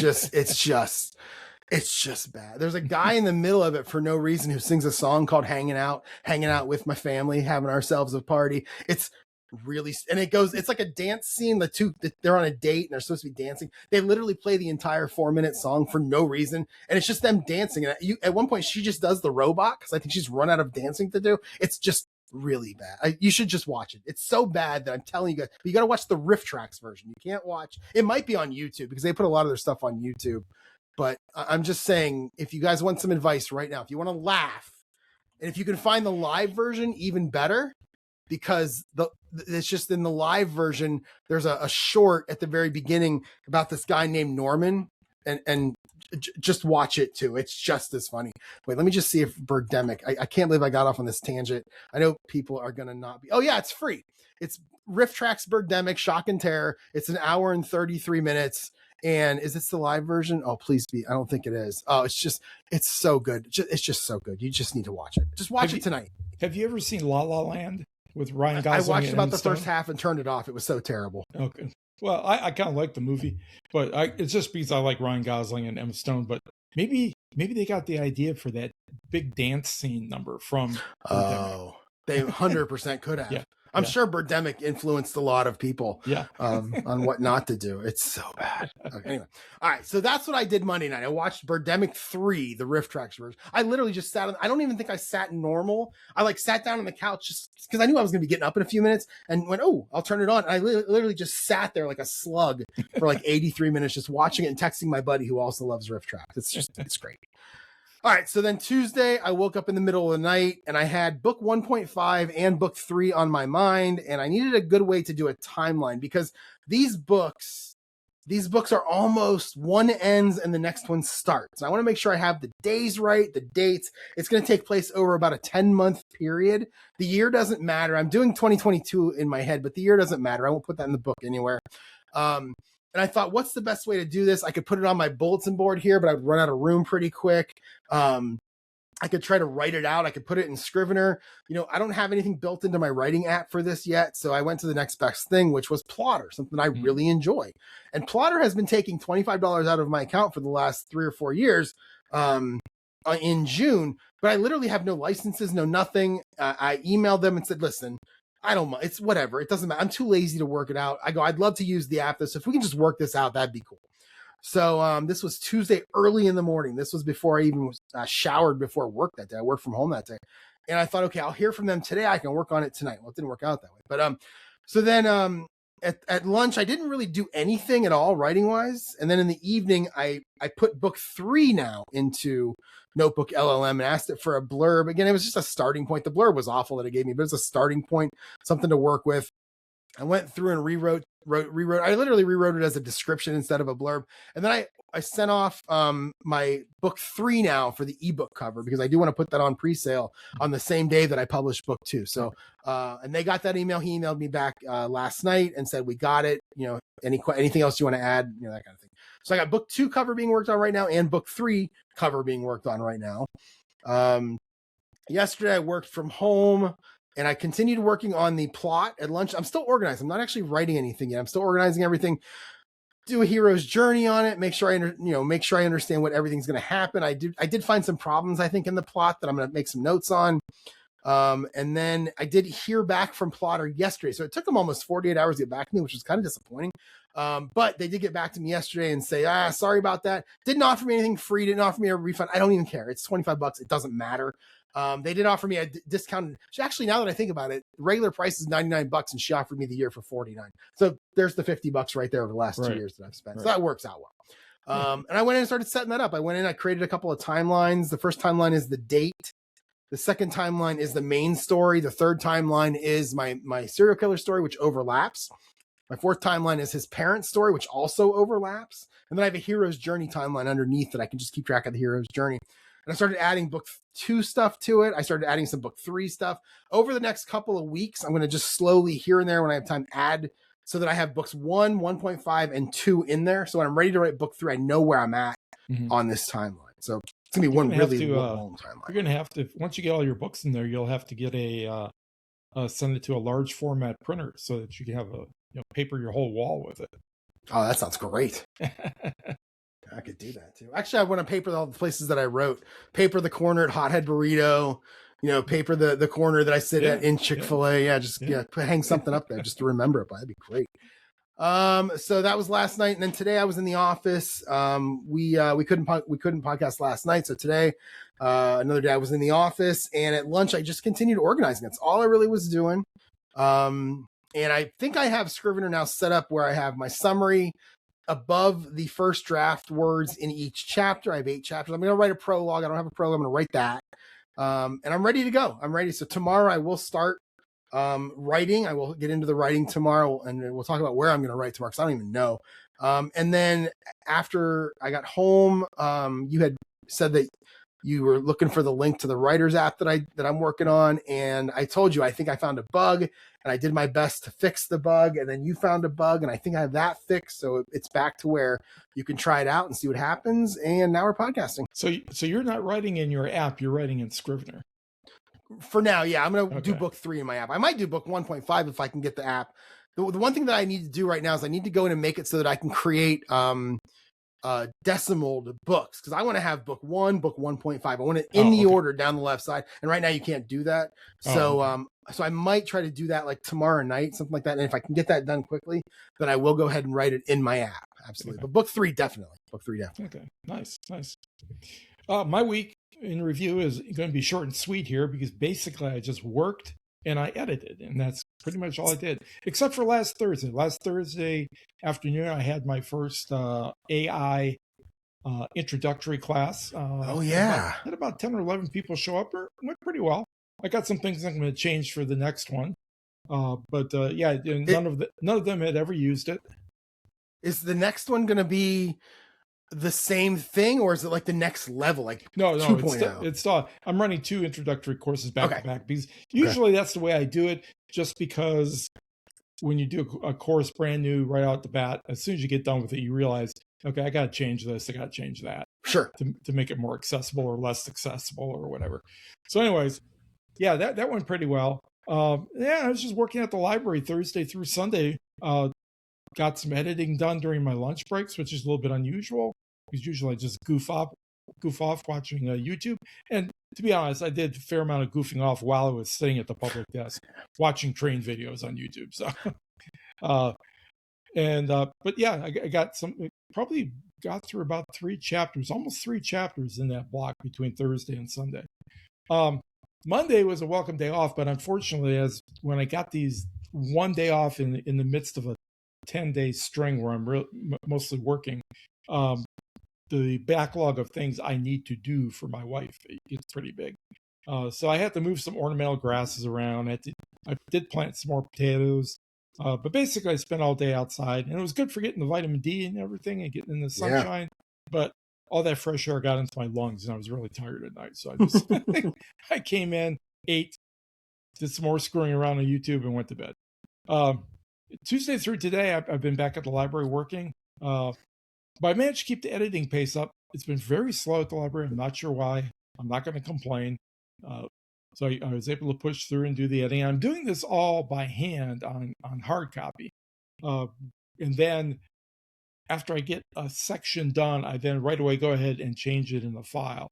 just bad. There's a guy in the middle of it for no reason who sings a song called hanging out with my family, having ourselves a party. It's really, and it's like a dance scene. They're on a date and they're supposed to be dancing. They literally play the entire 4-minute song for no reason. And it's just them dancing. And at one point she just does the robot, because I think she's run out of dancing to do. It's just really bad. You should just watch it. It's so bad that I'm telling you guys, but you got to watch the Riff Tracks version. You can't watch, it might be on YouTube because they put a lot of their stuff on YouTube. But I'm just saying, if you guys want some advice right now, if you want to laugh, and if you can find the live version, even better, because it's just in the live version, there's a short at the very beginning about this guy named Norman, and just watch it too. It's just as funny. Wait, let me just see if Birdemic, I can't believe I got off on this tangent. I know people are going to not be. Oh yeah, it's free. It's Riff Tracks Birdemic Shock and Terror. It's an hour and 33 minutes. And is this the live version? Oh, please be. I don't think it is. Oh, it's so good. It's just so good. You just need to watch it. Just watch it tonight. Have you ever seen La La Land with Ryan Gosling? I watched about the first half and turned it off. It was so terrible. Okay. Well, I kind of like the movie, but it's just because I like Ryan Gosling and Emma Stone. But maybe they got the idea for that big dance scene number from. Oh, they 100% could have. Yeah. I'm sure Birdemic influenced a lot of people on what not to do. It's so bad. Okay, anyway. All right. So that's what I did Monday night. I watched Birdemic 3, the Riff Tracks version. I literally just sat I don't even think I sat normal. I sat down on the couch just because I knew I was going to be getting up in a few minutes and went, oh, I'll turn it on. And I literally just sat there like a slug for 83 minutes, just watching it and texting my buddy who also loves Riff Tracks. It's great. All right, so then Tuesday, I woke up in the middle of the night and I had book 1.5 and book 3 on my mind, and I needed a good way to do a timeline because these books are almost one ends and the next one starts. I want to make sure I have the days right, the dates. It's going to take place over about a 10-month period. The year doesn't matter. I'm doing 2022 in my head, but the year doesn't matter. I won't put that in the book anywhere. And I thought, what's the best way to do this? I could put it on my bulletin board here, but I would run out of room pretty quick. I could try to write it out. I could put it in Scrivener. I don't have anything built into my writing app for this yet. So I went to the next best thing, which was Plotter, something I really enjoy. And Plotter has been taking $25 out of my account for the last 3 or 4 years in June. But I literally have no licenses, no nothing. I emailed them and said, listen, I don't mind. It's whatever. It doesn't matter. I'm too lazy to work it out. I go, I'd love to use the app. So if we can just work this out, that'd be cool. So this was Tuesday early in the morning. This was before I even showered before work that day. I worked from home that day. And I thought, okay, I'll hear from them today. I can work on it tonight. Well, it didn't work out that way. But so then at lunch, I didn't really do anything at all writing wise. And then in the evening, I put book 3 now into Notebook LLM and asked it for a blurb. Again, it was just a starting point. The blurb was awful that it gave me, but it's a starting point, something to work with. I went through and rewrote. I literally rewrote it as a description instead of a blurb. And then I sent off my book 3 now for the ebook cover because I do want to put that on pre-sale on the same day that I published book 2. So, and they got that email. He emailed me back last night and said, we got it. Anything else you want to add? That kind of thing. So I got book 2 cover being worked on right now and book 3 cover being worked on right now. Yesterday I worked from home. And I continued working on the plot at lunch. I'm still organized. I'm not actually writing anything yet. I'm still organizing everything. Do a hero's journey on it. Make sure I understand what everything's going to happen. I did find some problems, I think, in the plot that I'm going to make some notes on. And then I did hear back from Plotter yesterday. So it took them almost 48 hours to get back to me, which was kind of disappointing. But they did get back to me yesterday and say, sorry about that. Didn't offer me anything free. Didn't offer me a refund. I don't even care. It's $25. It doesn't matter. They did offer me a discount. Actually, now that I think about it, regular price is $99 and she offered me the year for $49. So there's the $50 right there over the last 2 years that I've spent. So that works out well. And I went in and started setting that up. I went in, I created a couple of timelines. The first timeline is the date. The second timeline is the main story. The third timeline is my serial killer story, which overlaps. My fourth timeline is his parents' story, which also overlaps. And then I have a hero's journey timeline underneath that I can just keep track of the hero's journey. And I started adding book 2 stuff to it. I started adding some book 3 stuff. Over the next couple of weeks, I'm going to just slowly here and there when I have time add so that I have books 1, 1.5, and 2 in there. So when I'm ready to write book 3, I know where I'm at on this timeline. So it's going to be one really long timeline. You're going to have to, once you get all your books in there, you'll have to get send it to a large format printer so that you can have paper your whole wall with it. Oh, that sounds great. I could do that too. Actually, I want to paper all the places that I wrote. Paper the corner at Hothead Burrito. Paper the corner that I sit at in Chick-fil-A. Hang something up there just to remember it by. That'd be great. So that was last night, and then today I was in the office. We couldn't podcast last night, so today another day I was in the office, and at lunch I just continued organizing. That's all I really was doing. And I think I have Scrivener now set up where I have my summary above the first draft words in each chapter. I have 8 chapters. I'm going to write a prologue. I don't have a prologue. I'm going to write that. And I'm ready to go. I'm ready. So tomorrow I will start writing. I will get into the writing tomorrow, and we'll talk about where I'm going to write tomorrow because I don't even know. And then after I got home, you had said that you were looking for the link to the writers app that I'm working on. And I told you, I think I found a bug, and I did my best to fix the bug. And then you found a bug, and I think I have that fixed. So it's back to where you can try it out and see what happens. And now we're podcasting. So you're not writing in your app, you're writing in Scrivener. For now, yeah, I'm going to do book 3 in my app. I might do book 1.5 if I can get the app. The one thing that I need to do right now is I need to go in and make it so that I can create decimal books, because I want to have book 1, book 1.5. I want it in the order down the left side. And right now you can't do that. So I might try to do that like tomorrow night, something like that. And if I can get that done quickly, then I will go ahead and write it in my app. Absolutely. But book 3, definitely. Okay. Nice. My week in review is going to be short and sweet here because basically I just worked and I edited, and that's pretty much all I did, except for last Thursday. Last Thursday afternoon, I had my first AI introductory class. Had about 10 or 11 people show up. It went pretty well. I got some things I'm going to change for the next one. But none of them had ever used it. Is the next one going to be the same thing, or is it like the next level, like no 2.0? It's I'm running 2 introductory courses back to back, because usually that's the way I do it, just because when you do a course brand new right out the bat, as soon as you get done with it, you realize, okay, I got to change this, I got to change that, to make it more accessible or less accessible or whatever. So anyways, that went pretty well. I was just working at the library Thursday through Sunday. Got some editing done during my lunch breaks, which is a little bit unusual because usually I just goof off watching YouTube. And to be honest, I did a fair amount of goofing off while I was sitting at the public desk watching train videos on YouTube. So, I got probably got through about 3 chapters, almost 3 chapters in that block between Thursday and Sunday. Monday was a welcome day off, but unfortunately, when I got these one day off in the midst of a 10-day string where I'm mostly working, the backlog of things I need to do for my wife gets pretty big. So I had to move some ornamental grasses around. I did plant some more potatoes, but basically I spent all day outside, and it was good for getting the vitamin D and everything and getting in the sunshine. But all that fresh air got into my lungs, and I was really tired at night. So I just I came in, ate, did some more screwing around on YouTube, and went to bed. Tuesday through today, I've been back at the library working, but I managed to keep the editing pace up. It's been very slow at the library. I'm not sure why. I'm not going to complain. So I was able to push through and do the editing. I'm doing this all by hand on hard copy. And then after I get a section done, I then right away go ahead and change it in the file,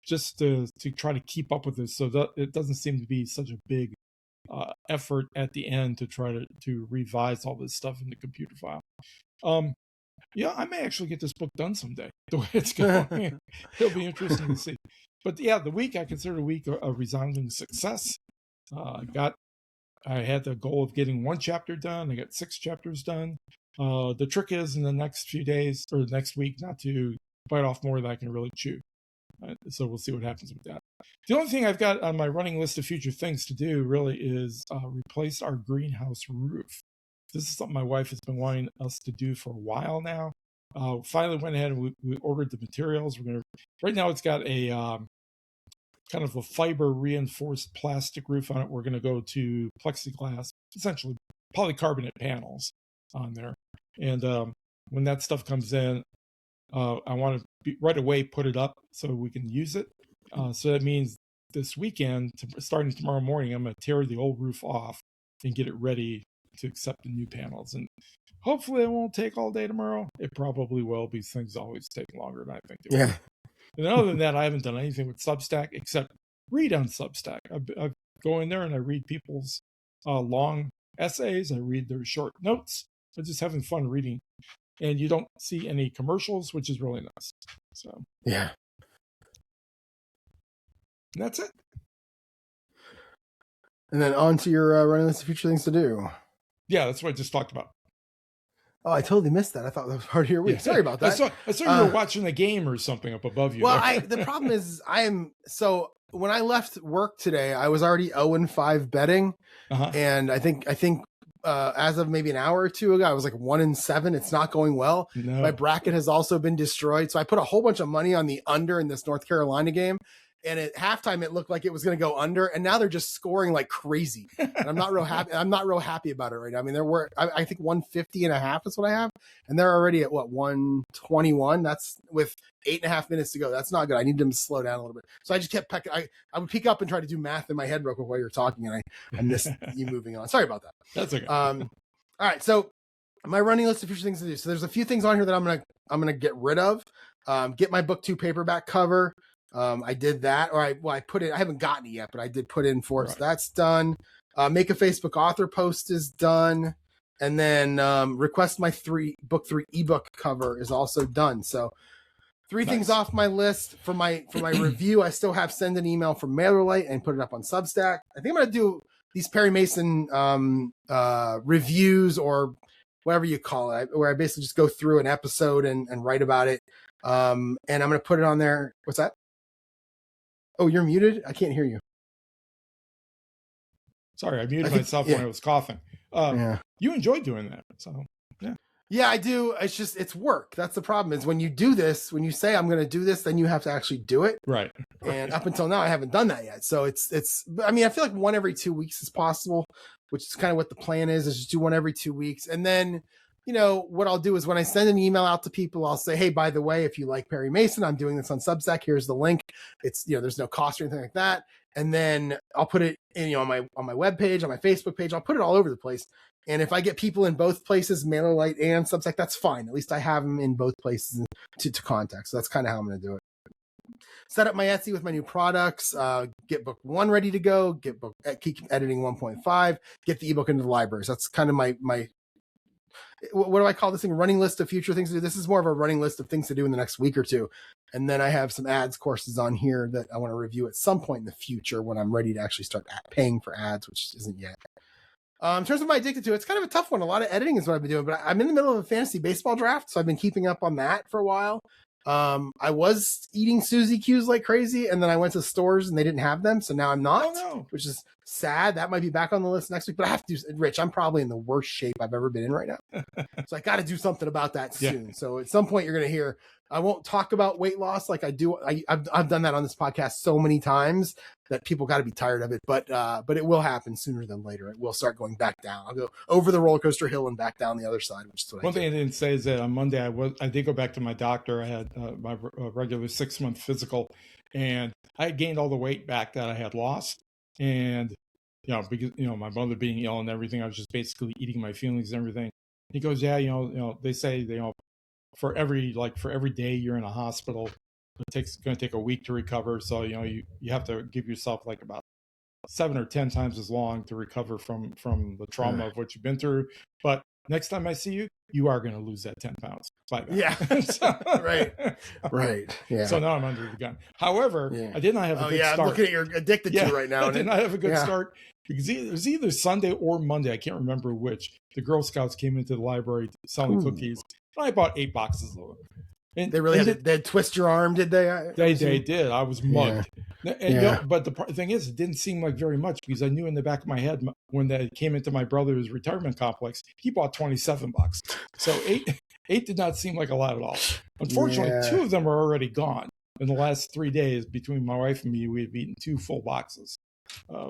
just to try to keep up with this so that it doesn't seem to be such a big effort at the end to try to revise all this stuff in the computer file. I may actually get this book done someday, the way it's going. It'll be interesting to see. But the week I consider a week a resounding success. I had the goal of getting 1 chapter done. I got 6 chapters done. The trick is in the next few days or next week not to bite off more than I can really chew. So we'll see what happens with that. The only thing I've got on my running list of future things to do really is replace our greenhouse roof. This is something my wife has been wanting us to do for a while now. Finally went ahead and we ordered the materials. Right now it's got a kind of a fiber reinforced plastic roof on it. We're going to go to plexiglass, essentially polycarbonate panels on there. And when that stuff comes in, I want to right away put it up so we can use it. So that means this weekend, starting tomorrow morning, I'm going to tear the old roof off and get it ready to accept the new panels. And hopefully it won't take all day tomorrow. It probably will, because things always take longer than I think they will. And other than that, I haven't done anything with Substack except read on Substack. I go in there and I read people's long essays. I read their short notes. I'm just having fun reading. And you don't see any commercials, which is really nice. So yeah. And that's it. And then on to your running list of future things to do. Yeah, that's what I just talked about. Oh, I totally missed that. I thought that was part of your week. Yeah. Sorry about that. I saw you were watching the game or something up above you. Well, the problem is so when I left work today, I was already 0-5 betting. And I think as of maybe an hour or two ago, I was like 1-7. It's not going well. No. My bracket has also been destroyed. So I put a whole bunch of money on the under in this North Carolina game. And at halftime, it looked like it was going to go under, and now they're just scoring like crazy. And I'm not real happy. I'm not real happy about it right now. I mean, I think 150.5 is what I have, and they're already at 121. That's with 8.5 minutes to go. That's not good. I need them to slow down a little bit. So I just kept pecking. I would peek up and try to do math in my head real quick while you're talking, and I missed you moving on. Sorry about that. That's okay. All right. So my running list of future things to do. So there's a few things on here that I'm gonna get rid of. Get my book 2 paperback cover. I did that, or I put it, I haven't gotten it yet, but I did put in for it. Right. So that's done. Make a Facebook author post is done. And then request my book 3 ebook cover is also done. So 3 things off my list. For my review, I still have send an email from MailerLite and put it up on Substack. I think I'm going to do these Perry Mason reviews, or whatever you call it, where I basically just go through an episode and write about it. And I'm going to put it on there. What's that? Oh, you're muted? I can't hear you. Sorry, I muted myself when I was coughing. You enjoy doing that, so yeah. Yeah, I do. It's work. That's the problem, is when you do this, when you say I'm going to do this, then you have to actually do it. Right. And up until now, I haven't done that yet. So I mean, I feel like 1 every 2 weeks is possible, which is kind of what the plan is just do 1 every 2 weeks. And then, what I'll do is when I send an email out to people, I'll say, hey, by the way, if you like Perry Mason, I'm doing this on Substack. Here's the link. It's, there's no cost or anything like that. And then I'll put it in, on my webpage, on my Facebook page. I'll put it all over the place. And if I get people in both places, MailerLite and Substack, that's fine. At least I have them in both places to contact. So that's kind of how I'm going to do it. Set up my Etsy with my new products, get book 1 ready to go, keep editing 1.5, get the ebook into the libraries. That's kind of my what do I call this thing? Running list of future things to do. This is more of a running list of things to do in the next week or two. And then I have some ads courses on here that I want to review at some point in the future when I'm ready to actually start paying for ads, which isn't yet. In terms of my addicted to, it's kind of a tough one. A lot of editing is what I've been doing, but I'm in the middle of a fantasy baseball draft, so I've been keeping up on that for a while. I was eating Suzy Q's like crazy, and then I went to stores and they didn't have them, so now I'm not, which is sad. That might be back on the list next week, but I have to do, Rich, I'm probably in the worst shape I've ever been in right now. So I got to do something about that soon. So at some point you're going to hear, I won't talk about weight loss like I do. I've done that on this podcast so many times that people got to be tired of it, but it will happen sooner than later. It will start going back down. I'll go over the roller coaster hill and back down the other side, which is what One thing I didn't say is that on Monday I did go back to my doctor. I had my regular 6-month physical, and I had gained all the weight back that I had lost. And because my mother being ill and everything, I was just basically eating my feelings and everything. He goes, yeah, they say for every day you're in a hospital, it's going to take a week to recover. So you have to give yourself like about 7 or 10 times as long to recover from the trauma of what you've been through. But next time I see you, you are going to lose that 10 pounds. Yeah. Right. Yeah. So now I'm under the gun. However, I did not have a good start. I'm looking at you're addicted to right now. I did not have a good start because it was either Sunday or Monday. I can't remember which. The Girl Scouts came into the library selling cookies. And I bought 8 boxes of them. And They really they'd twist your arm, did they? They did. I was mugged. Yeah. But the thing is, it didn't seem like very much because I knew in the back of my head when they came into my brother's retirement complex, he bought $27. So eight did not seem like a lot at all. Unfortunately, 2 of them are already gone. In the last 3 days, between my wife and me, we've eaten 2 full boxes.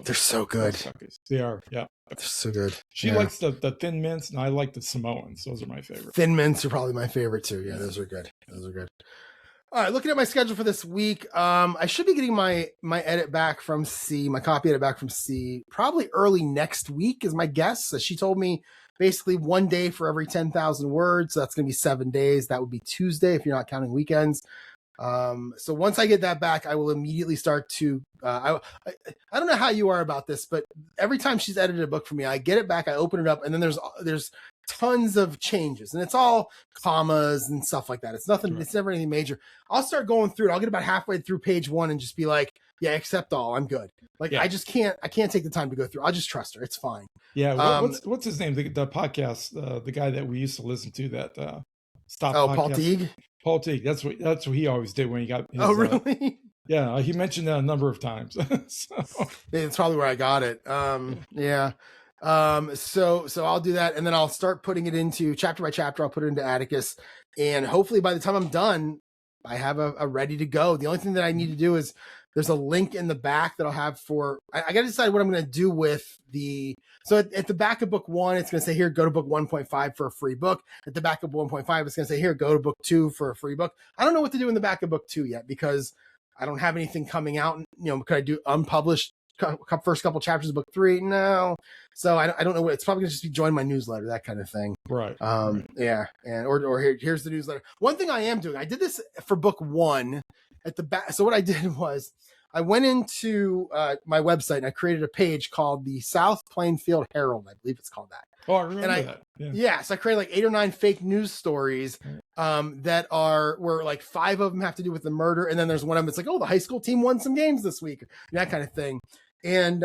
They're so good. They are, yeah. They're so good. She likes the Thin Mints, and I like the Samoans. Those are my favorite. Thin Mints are probably my favorite too. Yeah, those are good. All right, looking at my schedule for this week, I should be getting my edit back from C, my copy edit back from C, probably early next week is my guess. So she told me basically 1 day for every 10,000 words. So that's going to be 7 days. That would be Tuesday if you're not counting weekends. So once I get that back, I will immediately start to, I don't know how you are about this, but every time she's edited a book for me, I get it back, I open it up, and then there's tons of changes, and it's all commas and stuff like that. It's nothing, right. It's never anything major. I'll start going through it. I'll get about halfway through page 1 and just be like, yeah, accept all. I'm good. Like, I just can't take the time to go through. I'll just trust her. It's fine. Yeah. What's his name? The podcast, the guy that we used to listen to that, Stop podcast. Paul Teague. Paul Teague. That's what he always did when he got his, really? Yeah, he mentioned that a number of times. So. It's probably where I got it. Yeah. So I'll do that, and then I'll start putting it into chapter by chapter. I'll put it into Atticus, and hopefully by the time I'm done, I have a ready to go. The only thing that I need to do is there's a link in the back that I'll have for, I got to decide what I'm going to do with so at the back of book 1, it's going to say here, go to book 1.5 for a free book. At the back of 1.5, it's going to say here, go to book 2 for a free book. I don't know what to do in the back of book 2 yet because I don't have anything coming out. Could I do unpublished first couple chapters of book 3? No. So I don't know what, it's probably going to just be join my newsletter, that kind of thing. Right. Yeah. And, or here's the newsletter. One thing I am doing, I did this for book 1 at the back. So what I did was I went into my website and I created a page called the South Plainfield Herald. I believe it's called that. Oh, I remember that. Yeah. So I created like 8 or 9 fake news stories that where like 5 of them have to do with the murder. And then there's one of them that's like, oh, the high school team won some games this week, that kind of thing. And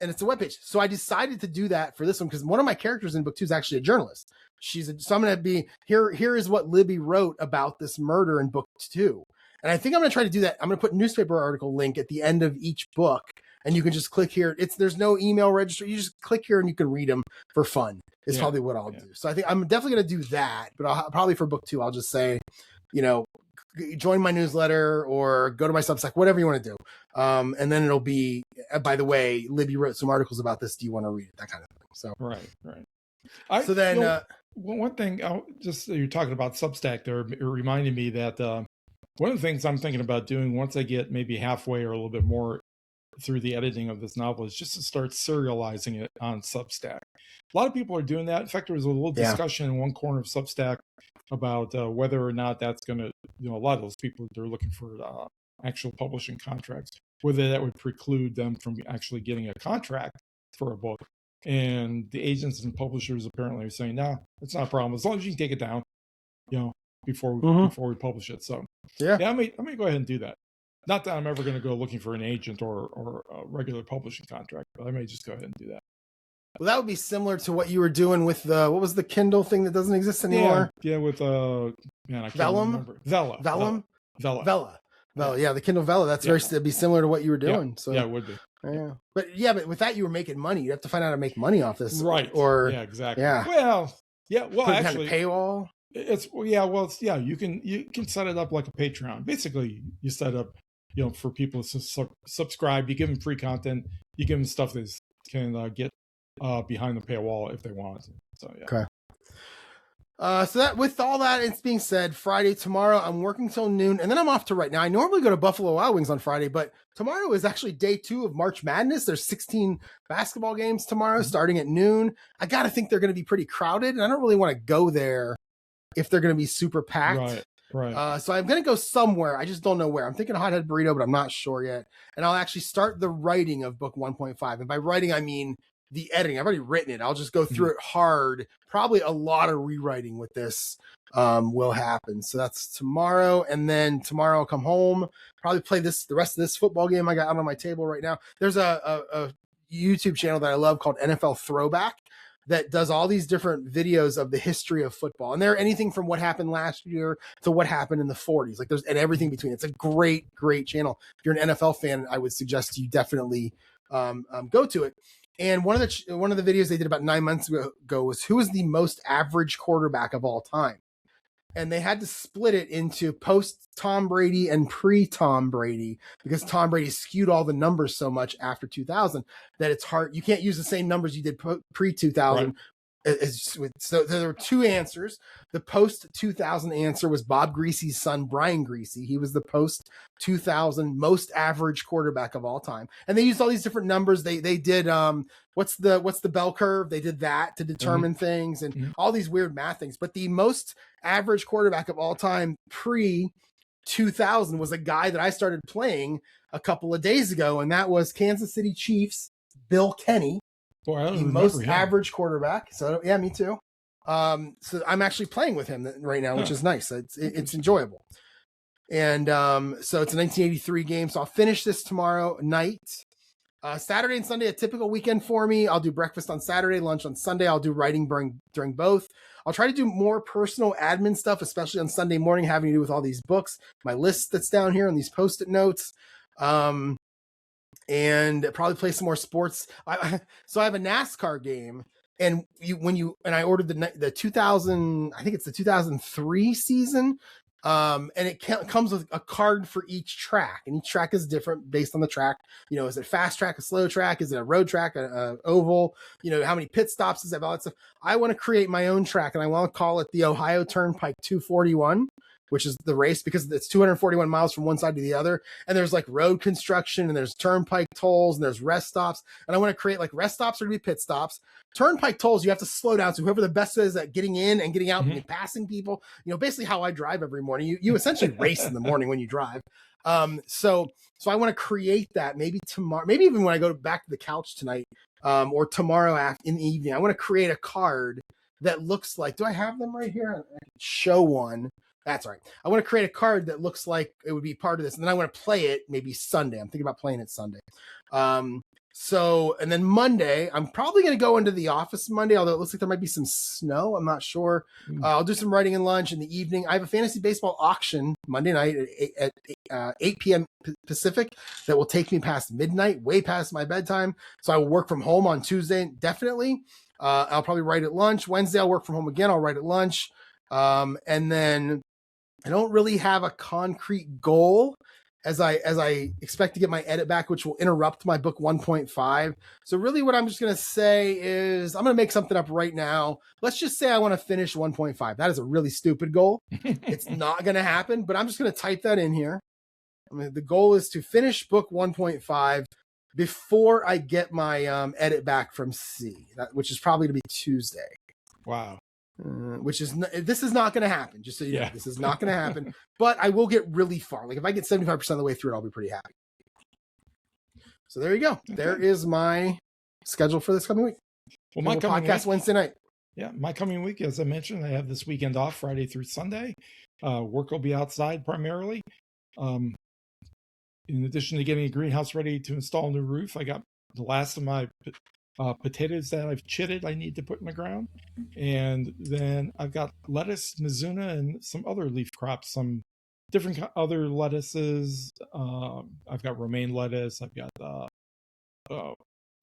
it's a webpage. So I decided to do that for this one because one of my characters in book 2 is actually a journalist. So I'm going to be here is what Libby wrote about this murder in book 2. And I think I'm going to try to do that. I'm going to put a newspaper article link at the end of each book, and you can just click here. There's no email register. You just click here and you can read them for fun. Is probably what I'll do. So I think I'm definitely going to do that. But I'll probably for book 2, I'll just say, join my newsletter or go to my Substack, whatever you want to do. And then it'll be, by the way, Libby wrote some articles about this. Do you want to read it? That kind of thing. So right. One thing, just you're talking about Substack there, it reminded me that one of the things I'm thinking about doing once I get maybe halfway or a little bit more through the editing of this novel is just to start serializing it on Substack. A lot of people are doing that. In fact, there was a little discussion in one corner of Substack about whether or not that's going to, a lot of those people, they're looking for actual publishing contracts, whether that would preclude them from actually getting a contract for a book. And the agents and publishers apparently are saying, no, it's not a problem. As long as you can take it down, before we publish it. So I may go ahead and do that. Not that I'm ever going to go looking for an agent or a regular publishing contract, but I may just go ahead and do that. Well, that would be similar to what you were doing with what was the Kindle thing that doesn't exist anymore? Yeah, with I can't remember. Vella. Yeah, the Kindle Vella. That's it'd be similar to what you were doing. Yeah. So it would be. Yeah, but with that you were making money. You have to find out how to make money off this, right? Or exactly. Yeah. Well, actually, kind of paywall. You can set it up like a Patreon. Basically, you set up, for people to subscribe. You give them free content. You give them stuff that can get behind the paywall if they want. So Okay. So that with all that it's being said, Friday tomorrow I'm working till noon, and then I'm off to right now. I normally go to Buffalo Wild Wings on Friday, but tomorrow is actually day 2 of March Madness. There's 16 basketball games tomorrow starting at noon. I gotta think they're going to be pretty crowded, and I don't really want to go there if they're going to be super packed. Right. So I'm going to go somewhere. I just don't know where. I'm thinking Hothead Burrito, but I'm not sure yet. And I'll actually start the writing of book 1.5. And by writing, I mean the editing. I've already written it. I'll just go through it hard. Probably a lot of rewriting with this will happen. So that's tomorrow. And then tomorrow I'll come home, probably play the rest of this football game I got out on my table right now. There's a YouTube channel that I love called NFL Throwback. that does all these different videos of the history of football. And they're anything from what happened last year to what happened in the 40s. Like there's and everything between. It's a great, great channel. If you're an NFL fan, I would suggest you definitely go to it. And one of the videos they did about 9 months ago was who is the most average quarterback of all time. And they had to split it into post Tom Brady and pre Tom Brady because Tom Brady skewed all the numbers so much after 2000 that it's hard. You can't use the same numbers you did pre 2000. Right. So there were two answers. The post 2000 answer was Bob Greasy's son, Brian Greasy. He was the post 2000 most average quarterback of all time. And they used all these different numbers. They did, what's the bell curve? They did that to determine things and all these weird math things. But the most average quarterback of all time pre 2000 was a guy that I started playing a couple of days ago. And that was Kansas City Chiefs, Bill Kenny. Boy, the most average quarterback. So yeah, me too. So I'm actually playing with him right now, which is nice. It's enjoyable. And so it's a 1983 game. So I'll finish this tomorrow night. Saturday and Sunday, a typical weekend for me. I'll do breakfast on Saturday, lunch on Sunday. I'll do writing during both. I'll try to do more personal admin stuff, especially on Sunday morning, having to do with all these books, my list that's down here and these Post-it notes. And probably play some more sports. So I have a NASCAR game, and I ordered the 2000, I think it's the 2003 season, and it comes with a card for each track, and each track is different based on the track. You know, is it a fast track, a slow track? Is it a road track, a oval? You know, how many pit stops does it have? All that stuff. I want to create my own track, and I want to call it the Ohio Turnpike 241. Which is the race because it's 241 miles from one side to the other. And there's like road construction and there's turnpike tolls and there's rest stops. And I want to create like rest stops are going to be pit stops. Turnpike tolls, you have to slow down. So whoever the best is at getting in and getting out and passing people, you know, basically how I drive every morning. You essentially race in the morning when you drive. So I want to create that maybe tomorrow, maybe even when I go back to the couch tonight, or tomorrow in the evening. I want to create a card that looks like, do I have them right here? I can show one. That's right. I want to create a card that looks like it would be part of this. And then I want to play it maybe Sunday. I'm thinking about playing it Sunday. And then Monday, I'm probably going to go into the office Monday, although it looks like there might be some snow. I'm not sure. I'll do some writing and lunch in the evening. I have a fantasy baseball auction Monday night at 8 p.m. Pacific that will take me past midnight, way past my bedtime. So I will work from home on Tuesday, definitely. I'll probably write at lunch. Wednesday, I'll work from home again. I'll write at lunch. And then I don't really have a concrete goal as I expect to get my edit back, which will interrupt my book 1.5. So really what I'm just going to say is I'm going to make something up right now. Let's just say I want to finish 1.5. That is a really stupid goal. It's not going to happen, but I'm just going to type that in here. I mean, the goal is to finish book 1.5 before I get my edit back from C, which is probably to be Tuesday. Wow. This is not going to happen. Just so you know, this is not going to happen. But I will get really far. Like if I get 75% of the way through it, I'll be pretty happy. So there you go. Okay. There is my schedule for this coming week. Well, my coming podcast Wednesday night. Yeah, my coming week, as I mentioned, I have this weekend off, Friday through Sunday. Work will be outside primarily. In addition to getting a greenhouse ready to install a new roof, I got the last of my potatoes that I've chitted I need to put in the ground. And then I've got lettuce, mizuna, and some other leaf crops, some different other lettuces. I've got romaine lettuce. I've got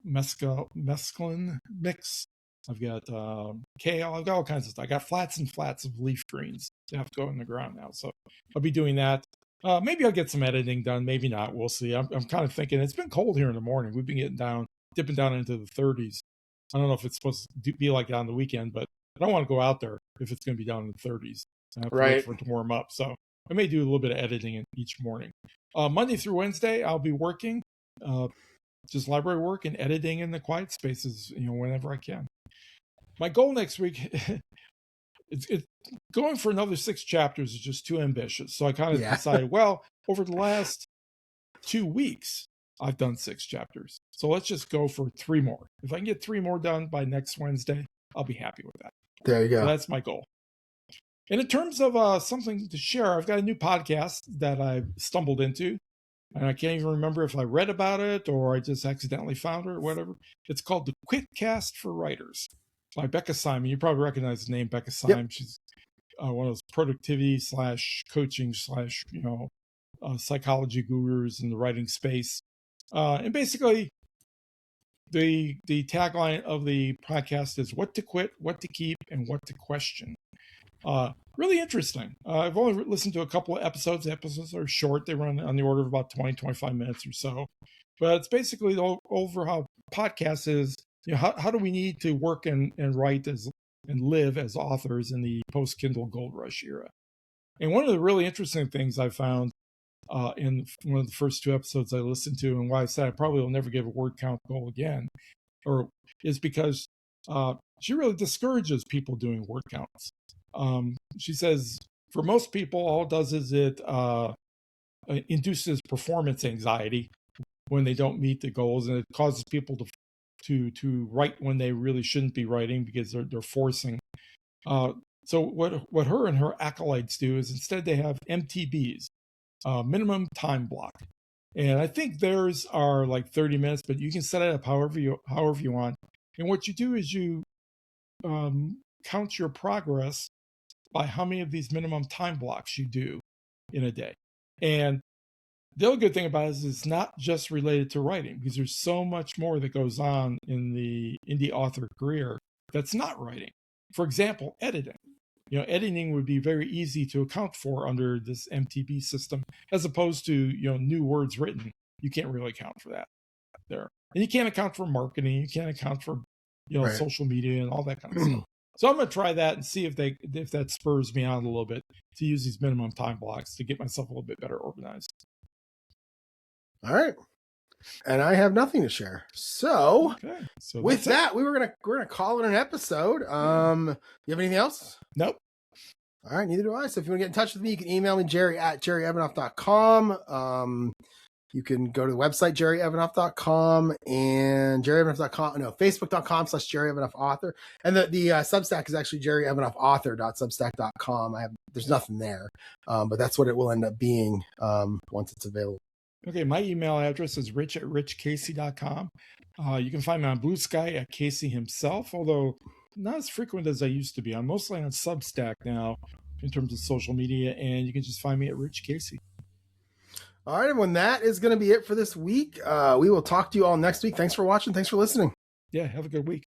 mesclun mix. I've got kale. I've got all kinds of stuff. I got flats and flats of leaf greens that have to go in the ground now. So I'll be doing that. Maybe I'll get some editing done. Maybe not. We'll see. I'm kind of thinking it's been cold here in the morning. We've been dipping down into the 30s. I don't know if it's supposed to be like that on the weekend, but I don't want to go out there if it's going to be down in the 30s. I have to wait for it to warm up. So I may do a little bit of editing each morning. Monday through Wednesday, I'll be working, just library work and editing in the quiet spaces, whenever I can. My goal next week, it's going for another 6 chapters is just too ambitious. So I kind of decided, well, over the last 2 weeks, I've done 6 chapters. So let's just go for 3 more. If I can get 3 more done by next Wednesday, I'll be happy with that. There you go. So that's my goal. And in terms of something to share, I've got a new podcast that I stumbled into. And I can't even remember if I read about it or I just accidentally found it or whatever. It's called the Quitcast for Writers. by Becca Simon. You probably recognize the name Becca Simon. Yep. She's one of those productivity / coaching / psychology gurus in the writing space. And basically, the tagline of the podcast is what to quit, what to keep, and what to question. Really interesting. I've only listened to a couple of episodes. The episodes are short. They run on the order of about 20, 25 minutes or so. But it's basically over how podcasts is, how do we need to work and write and live as authors in the post-Kindle Gold Rush era. And one of the really interesting things I found in one of the first 2 episodes I listened to, and why I said I probably will never give a word count goal again, is because she really discourages people doing word counts. She says for most people, all it does is it induces performance anxiety when they don't meet the goals, and it causes people to write when they really shouldn't be writing because they're forcing. So what her and her acolytes do is instead they have MTBs, minimum time block, and I think theirs are like 30 minutes, but you can set it up however you want. And what you do is you count your progress by how many of these minimum time blocks you do in a day. And the other good thing about it is it's not just related to writing, because there's so much more that goes on in the indie author career that's not writing. For example, editing. Editing would be very easy to account for under this MTB system, as opposed to, new words written. You can't really account for that there. And you can't account for marketing. You can't account for, Right. social media and all that kind of stuff. So I'm going to try that and see if that spurs me on a little bit to use these minimum time blocks to get myself a little bit better organized. All right. And I have nothing to share. So, okay. So with that, we're gonna call it an episode. You have anything else? Nope. All right, neither do I. So if you want to get in touch with me, you can email me, jerry@jerryevanoff.com. You can go to the website, jerryevanoff.com, and facebook.com/jerryevanoffauthor. And the Substack is actually jerryevanoffauthor.substack.com. There's nothing there, but that's what it will end up being once it's available. Okay, my email address is rich@richkacy.com. You can find me on Blue Sky at Kacy himself, although not as frequent as I used to be. I'm mostly on Substack now in terms of social media, and you can just find me at Rich Kacy. All right, everyone, that is going to be it for this week. We will talk to you all next week. Thanks for watching. Thanks for listening. Yeah, have a good week.